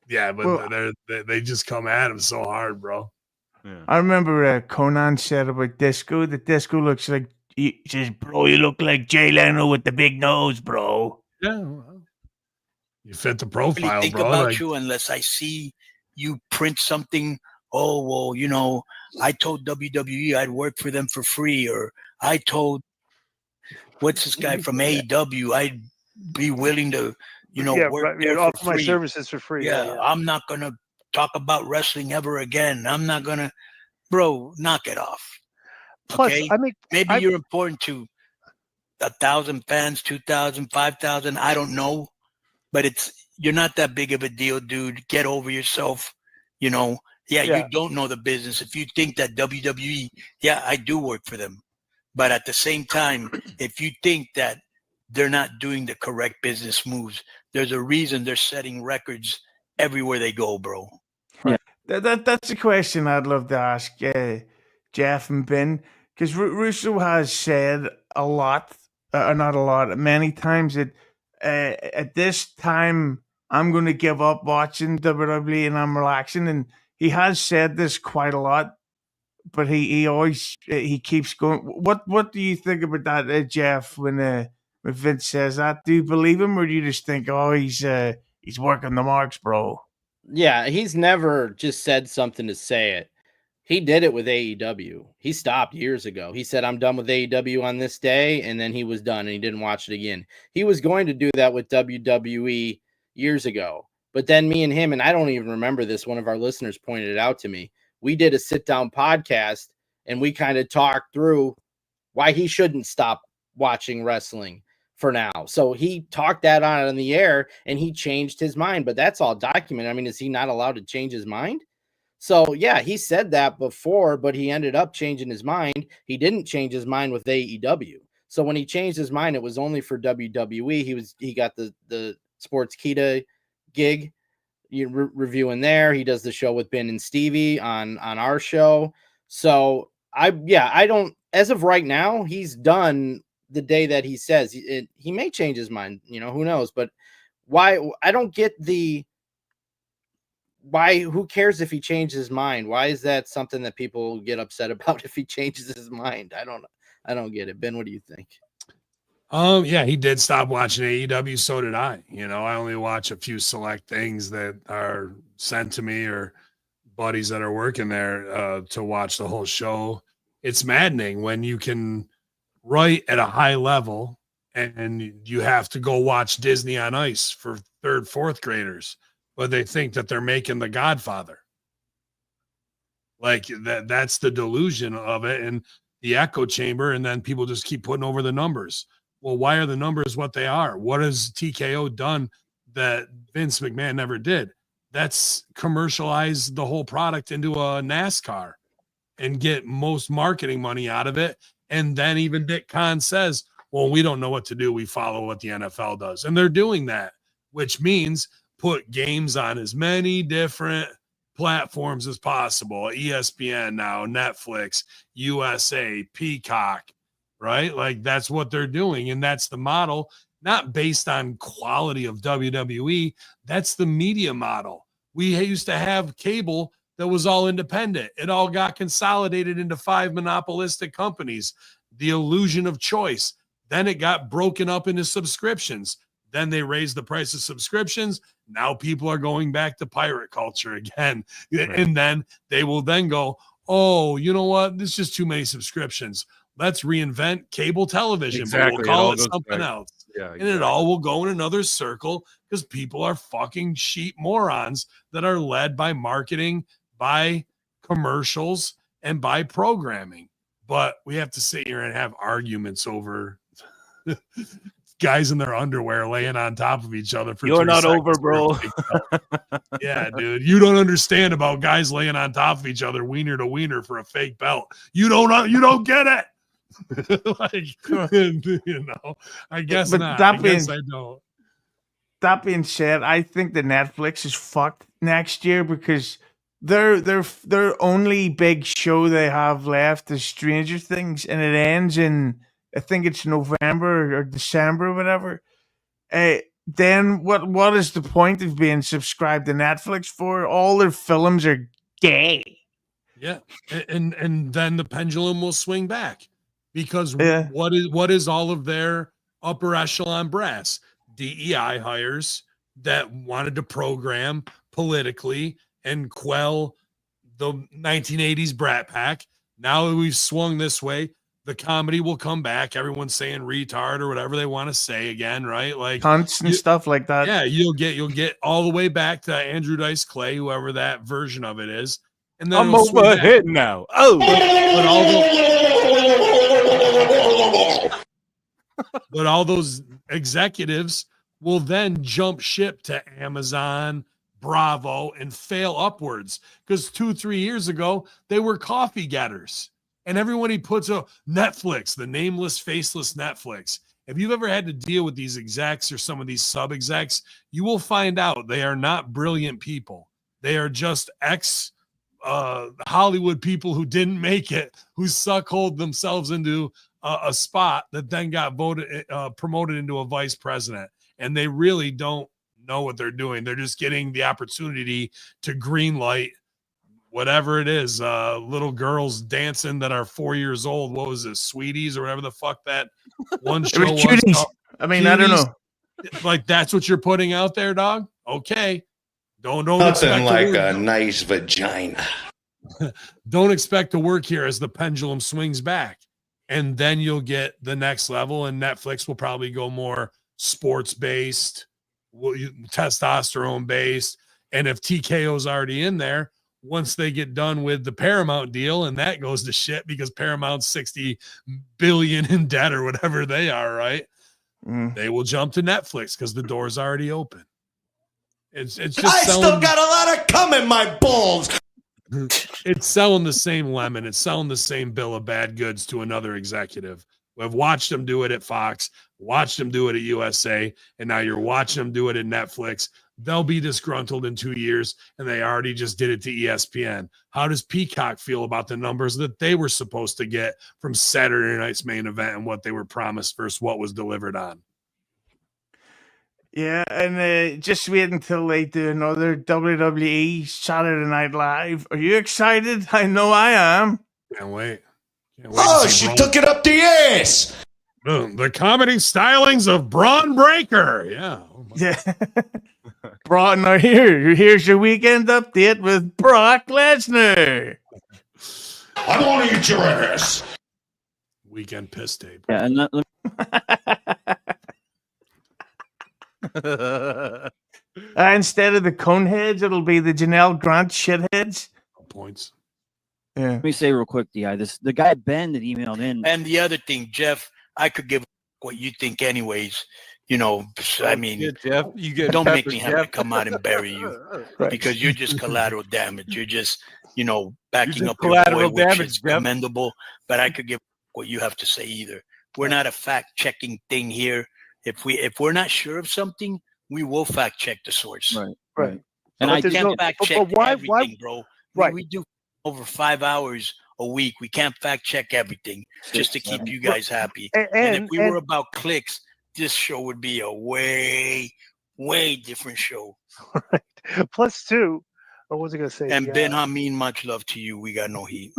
yeah, but they just come at him so hard, bro. Yeah. I remember Konnan said about Disco that Disco looks like, he says, bro, you look like Jay Leno with the big nose, bro. Yeah, well, you fit the profile, I really think bro. About you unless I see you print something. Oh, well, I told WWE I'd work for them for free, or I told what's this guy from AEW I'd be willing to work there for offer my services for free. Yeah, I'm not gonna talk about wrestling ever again. I'm not gonna, bro, knock it off. Plus, okay? Maybe you're important to 1,000 fans, 2,000, 5,000. I don't know, but you're not that big of a deal, dude. Get over yourself. You don't know the business. If you think that WWE, I do work for them, but at the same time, if you think that they're not doing the correct business moves, there's a reason they're setting records everywhere they go, bro. Yeah, that's a question I'd love to ask Jeff and Ben, because Russo has said a lot, not a lot, many times that at this time I'm going to give up watching WWE and I'm relaxing, and he has said this quite a lot, but he always he keeps going. What do you think about that, Jeff? When when Vince says that? Do you believe him, or do you just think, oh, he's working the marks, bro? Yeah, he's never just said something to say it. He did it with AEW. He stopped years ago. He said, I'm done with AEW on this day, and then he was done, and he didn't watch it again. He was going to do that with WWE years ago. But then me and him, and I don't even remember this, one of our listeners pointed it out to me. We did a sit-down podcast, and we kind of talked through why he shouldn't stop watching wrestling for now. So he talked that on the air, and he changed his mind. But that's all documented. I mean, is he not allowed to change his mind? So, yeah, he said that before, but he ended up changing his mind. He didn't change his mind with AEW. So when he changed his mind, it was only for WWE. He got the Sports Kita gig reviewing there. He does the show with Ben and Stevie on our show. So I don't, as of right now, he's done the day that he says. He may change his mind, who knows, but why? I don't get who cares if he changes his mind? Why is that something that people get upset about if he changes his mind? I don't get it. Ben, what do you think? Yeah, he did stop watching AEW. So did I. I only watch a few select things that are sent to me or buddies that are working there to watch the whole show. It's maddening when you can write at a high level and you have to go watch Disney on Ice for third, fourth graders, but they think that they're making The Godfather. Like that's the delusion of it and the echo chamber. And then people just keep putting over the numbers. Well, why are the numbers what they are? What has TKO done that Vince McMahon never did? That's commercialize the whole product into a NASCAR and get most marketing money out of it. And then even Dick Khan says, well, we don't know what to do. We follow what the NFL does. And they're doing that, which means put games on as many different platforms as possible. ESPN now, Netflix, USA, Peacock, right? Like that's what they're doing. And that's the model, not based on quality of WWE. That's the media model. We used to have cable that was all independent. It all got consolidated into 5 monopolistic companies. The illusion of choice. Then it got broken up into subscriptions. Then they raised the price of subscriptions. Now people are going back to pirate culture again. Right. And then they will then go, oh, you know what? There's just too many subscriptions. Let's reinvent cable television, but we'll call it something else. Yeah, exactly. And it all will go in another circle because people are fucking cheap morons that are led by marketing, by commercials, and by programming. But we have to sit here and have arguments over guys in their underwear laying on top of each other for You're not over, bro. Yeah, dude. You don't understand about guys laying on top of each other, wiener to wiener for a fake belt. You don't get it. I guess but not. I don't. That being said, I think that Netflix is fucked next year because their only big show they have left is Stranger Things, and it ends in I think it's November or December or whatever. Then what is the point of being subscribed to Netflix for? All their films are gay. Yeah, and then the pendulum will swing back because what is all of their upper echelon brass? DEI hires that wanted to program politically and quell the 1980s Brat Pack. Now that we've swung this way, the comedy will come back. Everyone's saying retard or whatever they want to say again, right? Like cunts and stuff like that. Yeah, you'll get all the way back to Andrew Dice Clay, whoever that version of it is. And then I'm overhead now. Oh, but all those executives will then jump ship to Amazon, Bravo, and fail upwards because 2-3 years ago they were coffee getters. And everyone he puts a Netflix, the nameless, faceless Netflix. If you've ever had to deal with these execs or some of these sub-execs, you will find out they are not brilliant people. They are just Hollywood people who didn't make it, who suck-holed themselves into a spot that then got promoted into a vice president. And they really don't know what they're doing. They're just getting the opportunity to greenlight whatever it is, little girls dancing that are 4 years old. What was it, Sweeties or whatever the fuck that one show was? I mean, I don't Keely's- know. Like that's what you're putting out there, dog. Okay, don't Nothing expect like to a nice vagina. don't expect to work here as the pendulum swings back, and then you'll get the next level. And Netflix will probably go more sports based, testosterone based, and if TKO's already in there. Once they get done with the Paramount deal and that goes to shit because Paramount's 60 billion in debt or whatever they are, right? They will jump to Netflix because the door's already open. It's just I selling, still got a lot of cum in my balls. it's selling the same lemon. It's selling the same bill of bad goods to another executive. I've watched them do it at Fox, watched them do it at USA, and now you're watching them do it at Netflix. They'll be disgruntled in 2 years, and they already just did it to ESPN. How does Peacock feel about the numbers that they were supposed to get from Saturday night's main event and what they were promised versus what was delivered on? Yeah, and just wait until they do another WWE Saturday Night Live. Are you excited? I know I am. Can't wait. Oh, she took it up the ass. The comedy stylings of Braun Breaker. Yeah. Yeah. Braun, now here's your weekend update with Brock Lesnar. I want to eat your ass. Weekend piss tape. Yeah, and Instead of the coneheads, it'll be the Janelle Grant shitheads. Points. Yeah. let me say real quick, Di, the guy Ben that emailed in. And the other thing, Jeff, I could give what you think anyways. You know, I mean, Jeff, you get don't make peppered, me have to Jeff. come out and bury you Right. because you're just collateral damage. You're just, you know, backing just up your collateral boy, which damage, is Jeff. commendable. But I could give what you have to say either. We're not a fact checking thing here. If we're not sure of something, we will fact check the source. Right. Right. And But I we think can't fact check why- everything, bro. Right. We do over 5 hours a week. We can't fact check everything just to keep you guys happy. And if we were about clicks, this show would be a way, way different show. Right. Plus two. What was I going to say? And Ben Hamin, much love to you. We got no heat.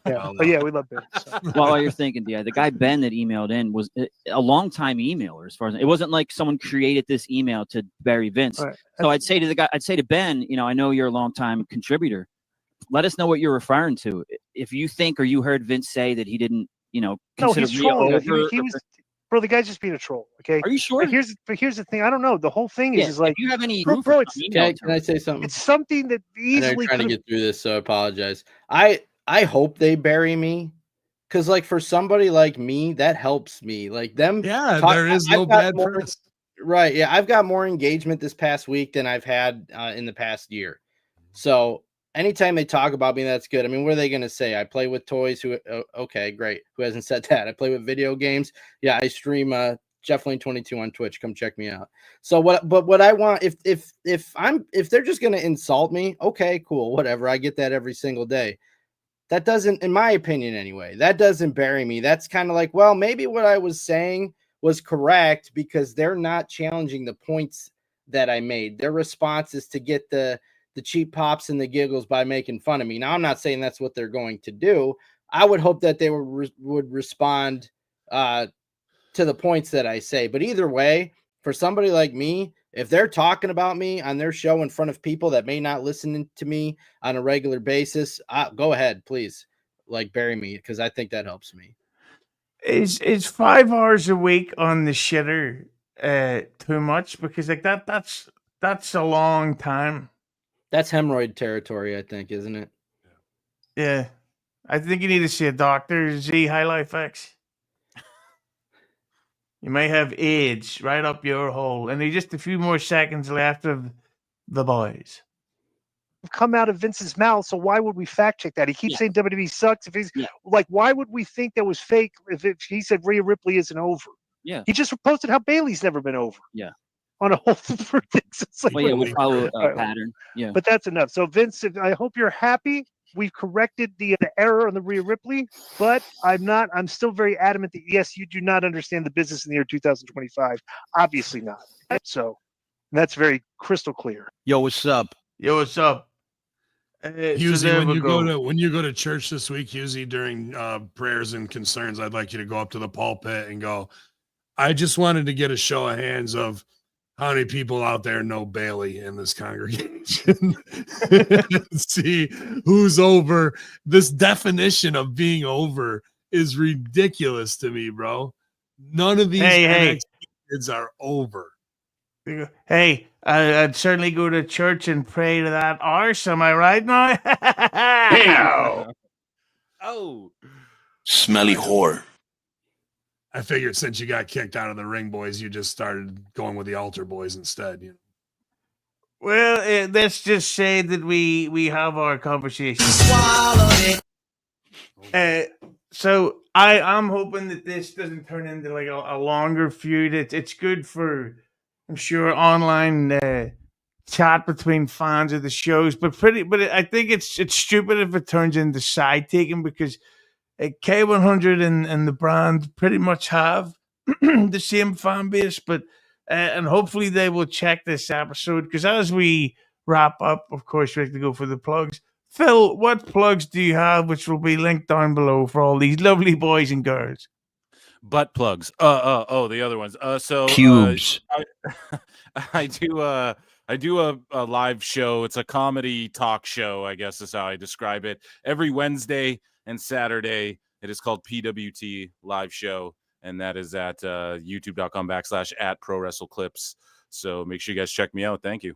Yeah. But yeah, we love Ben. So. while you're thinking, Di, the guy Ben that emailed in was a long time emailer. As far as it wasn't like someone created this email to bury Vince. Right. So I'd say to Ben, you know, I know you're a long time contributor. Let us know what you're referring to. If you think or you heard Vince say that he didn't, you know, No, consider he's Rhea trolling us. over, He was, bro. The guy's just being a troll. Okay. Are you sure? But here's the thing. I don't know. The whole thing is like if you have any bro, proof bro, or it's something, Can I say something? it's something that I know easily you're trying to could've- get through this, so I apologize. I hope they bury me, because like for somebody like me, that helps me. Like them, Yeah, talk- there is I've no got bad more- press. Right? Yeah, I've got more engagement this past week than I've had in the past year. So anytime they talk about me, that's good. I mean, what are they going to say? I play with toys. Okay, great. Who hasn't said that? I play with video games. Yeah, I stream Jefflane 22 on Twitch. Come check me out. So what I want, if they're just going to insult me, okay, cool, whatever. I get that every single day. That doesn't, in my opinion anyway, that doesn't bury me. That's kind of like, well, maybe what I was saying was correct because they're not challenging the points that I made. Their response is to get the cheap pops and the giggles by making fun of me. Now, I'm not saying that's what they're going to do. I would hope that they would respond to the points that I say. But either way, for somebody like me, if they're talking about me on their show in front of people that may not listen to me on a regular basis, go ahead, please, like bury me, because I think that helps me. Is 5 hours a week on the shitter too much? Because like that's a long time. That's hemorrhoid territory, I think, isn't it? Yeah. I think you need to see a doctor. Z High Life X. You may have AIDS right up your hole, and there's just a few more seconds left of the boys. come out of Vince's mouth. So why would we fact check that? He keeps saying WWE sucks. If he's like, why would we think that was fake if he said Rhea Ripley isn't over? Yeah. He just posted how Bailey's never been over. Yeah. On a whole for things. It's like, Well, yeah, we'll follow All a pattern. Yeah. But that's enough. So Vince, I hope you're happy. We've corrected the error on the Rhea Ripley, but I'm still very adamant that yes, you do not understand the business in the year 2025. Obviously not. So that's very crystal clear. Yo, what's up? Yo, what's up? Hughezy, when you go to church this week, Hughezy, during prayers and concerns, I'd like you to go up to the pulpit and go, I just wanted to get a show of hands of how many people out there know Bailey in this congregation. See who's over. This definition of being over is ridiculous to me, bro. None of these NXT kids are over. Hey, I'd certainly go to church and pray to that arse. Am I right now? Oh, Smelly whore. I figured since you got kicked out of the Ring Boys, you just started going with the Altar Boys instead. You know? Well, let's just say that we have our conversation. So I'm hoping that this doesn't turn into like a longer feud. It's good for, I'm sure, online chat between fans of the shows. But I think it's stupid if it turns into side taking, because K100 and the brand pretty much have the same fan base. But and hopefully they will check this episode, because as we wrap up, of course, we have to go for the plugs. Phil, what plugs do you have, which will be linked down below for all these lovely boys and girls? Butt plugs. The other ones. Cubes. I do a live show. It's a comedy talk show, I guess is how I describe it. Every Wednesday and Saturday. It is called PWT Live Show, and that is at youtube.com/@ProWrestleClips. So make sure you guys check me out. Thank you.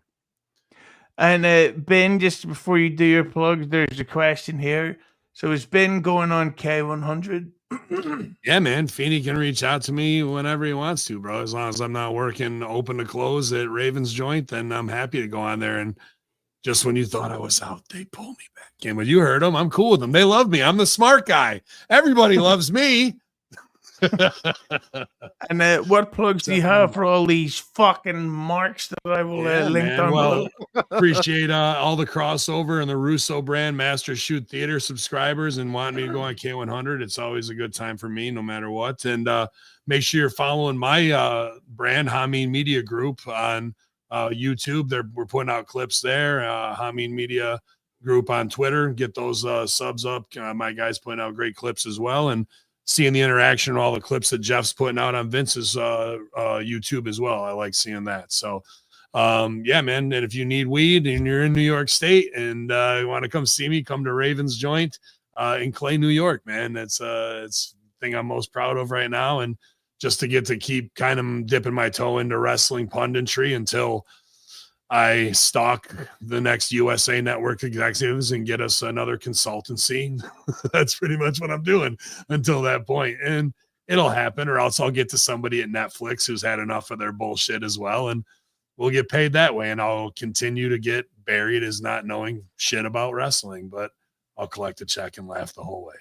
And Ben, just before you do your plugs, there's a question here. So is Ben going on K100? Yeah, man. Feeney can reach out to me whenever he wants to, bro. As long as I'm not working open to close at Raven's Joint, then I'm happy to go on there. And just when you thought I was out, they pull me back in. But you heard them. I'm cool with them. They love me. I'm the smart guy. Everybody loves me. And what plugs do you have for all these fucking marks that I will link down below? Appreciate all the crossover and the Russo brand Master Shoot Theater subscribers and wanting me to go on K100. It's always a good time for me, no matter what. And make sure you're following my brand, Hamin Media Group, on YouTube. We're putting out clips there. Hamin Media Group on Twitter. Get those subs up. My guys putting out great clips as well. And seeing the interaction, all the clips that Jeff's putting out on Vince's YouTube as well. I like seeing that. So, yeah, man. And if you need weed and you're in New York State and you want to come see me, come to Raven's Joint in Clay, New York, man. It's the thing I'm most proud of right now. And just to get to keep kind of dipping my toe into wrestling punditry until I stalk the next USA Network executives and get us another consultancy. That's pretty much what I'm doing until that point. And it'll happen, or else I'll get to somebody at Netflix who's had enough of their bullshit as well. And we'll get paid that way. And I'll continue to get buried as not knowing shit about wrestling, but I'll collect a check and laugh the whole way.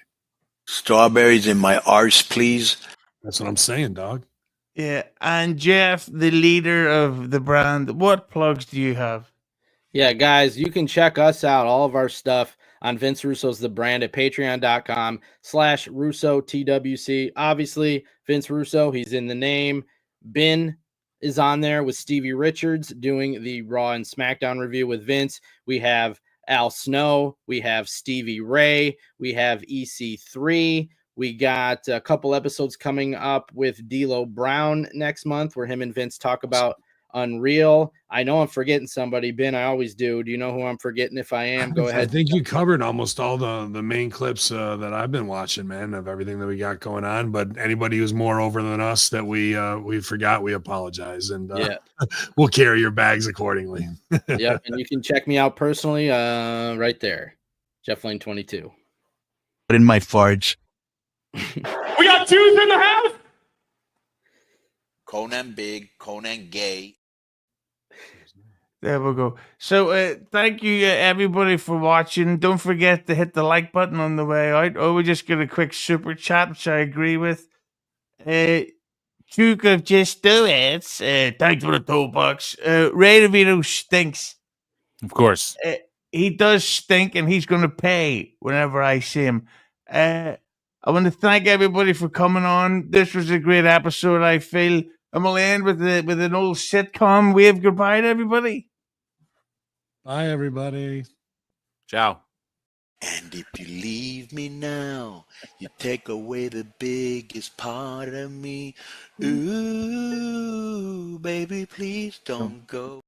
Strawberries in my arse, please. That's what I'm saying, dog. Yeah, and Jeff, the leader of the brand, what plugs do you have? Yeah, guys, you can check us out, all of our stuff on Vince Russo's The Brand at patreon.com/RussoTWC. Obviously, Vince Russo, he's in the name. Ben is on there with Stevie Richards doing the Raw and SmackDown review with Vince. We have Al Snow. We have Stevie Ray. We have EC3. We got a couple episodes coming up with D'Lo Brown next month where him and Vince talk about Unreal. I know I'm forgetting somebody. Ben, I always do. Do you know who I'm forgetting? If I am, go ahead. I think you covered almost all the main clips that I've been watching, man, of everything that we got going on. But anybody who's more over than us that we forgot, we apologize. And we'll carry your bags accordingly. Yep. And you can check me out personally right there. Jeff Lane 22. Put in my farge. We got twos in the house. Konnan big, Konnan gay. There we go. So thank you everybody for watching. Don't forget to hit the like button on the way out. Oh, we just got a quick super chat, which I agree with. Duke of Just Do It. Thanks for the $2. Ray DeVito stinks. Of course. He does stink, and he's going to pay whenever I see him. I want to thank everybody for coming on. This was a great episode, I feel. I'm going to end with an old sitcom. Wave goodbye to everybody. Bye, everybody. Ciao. And if you leave me now, you take away the biggest part of me. Ooh, baby, please don't go.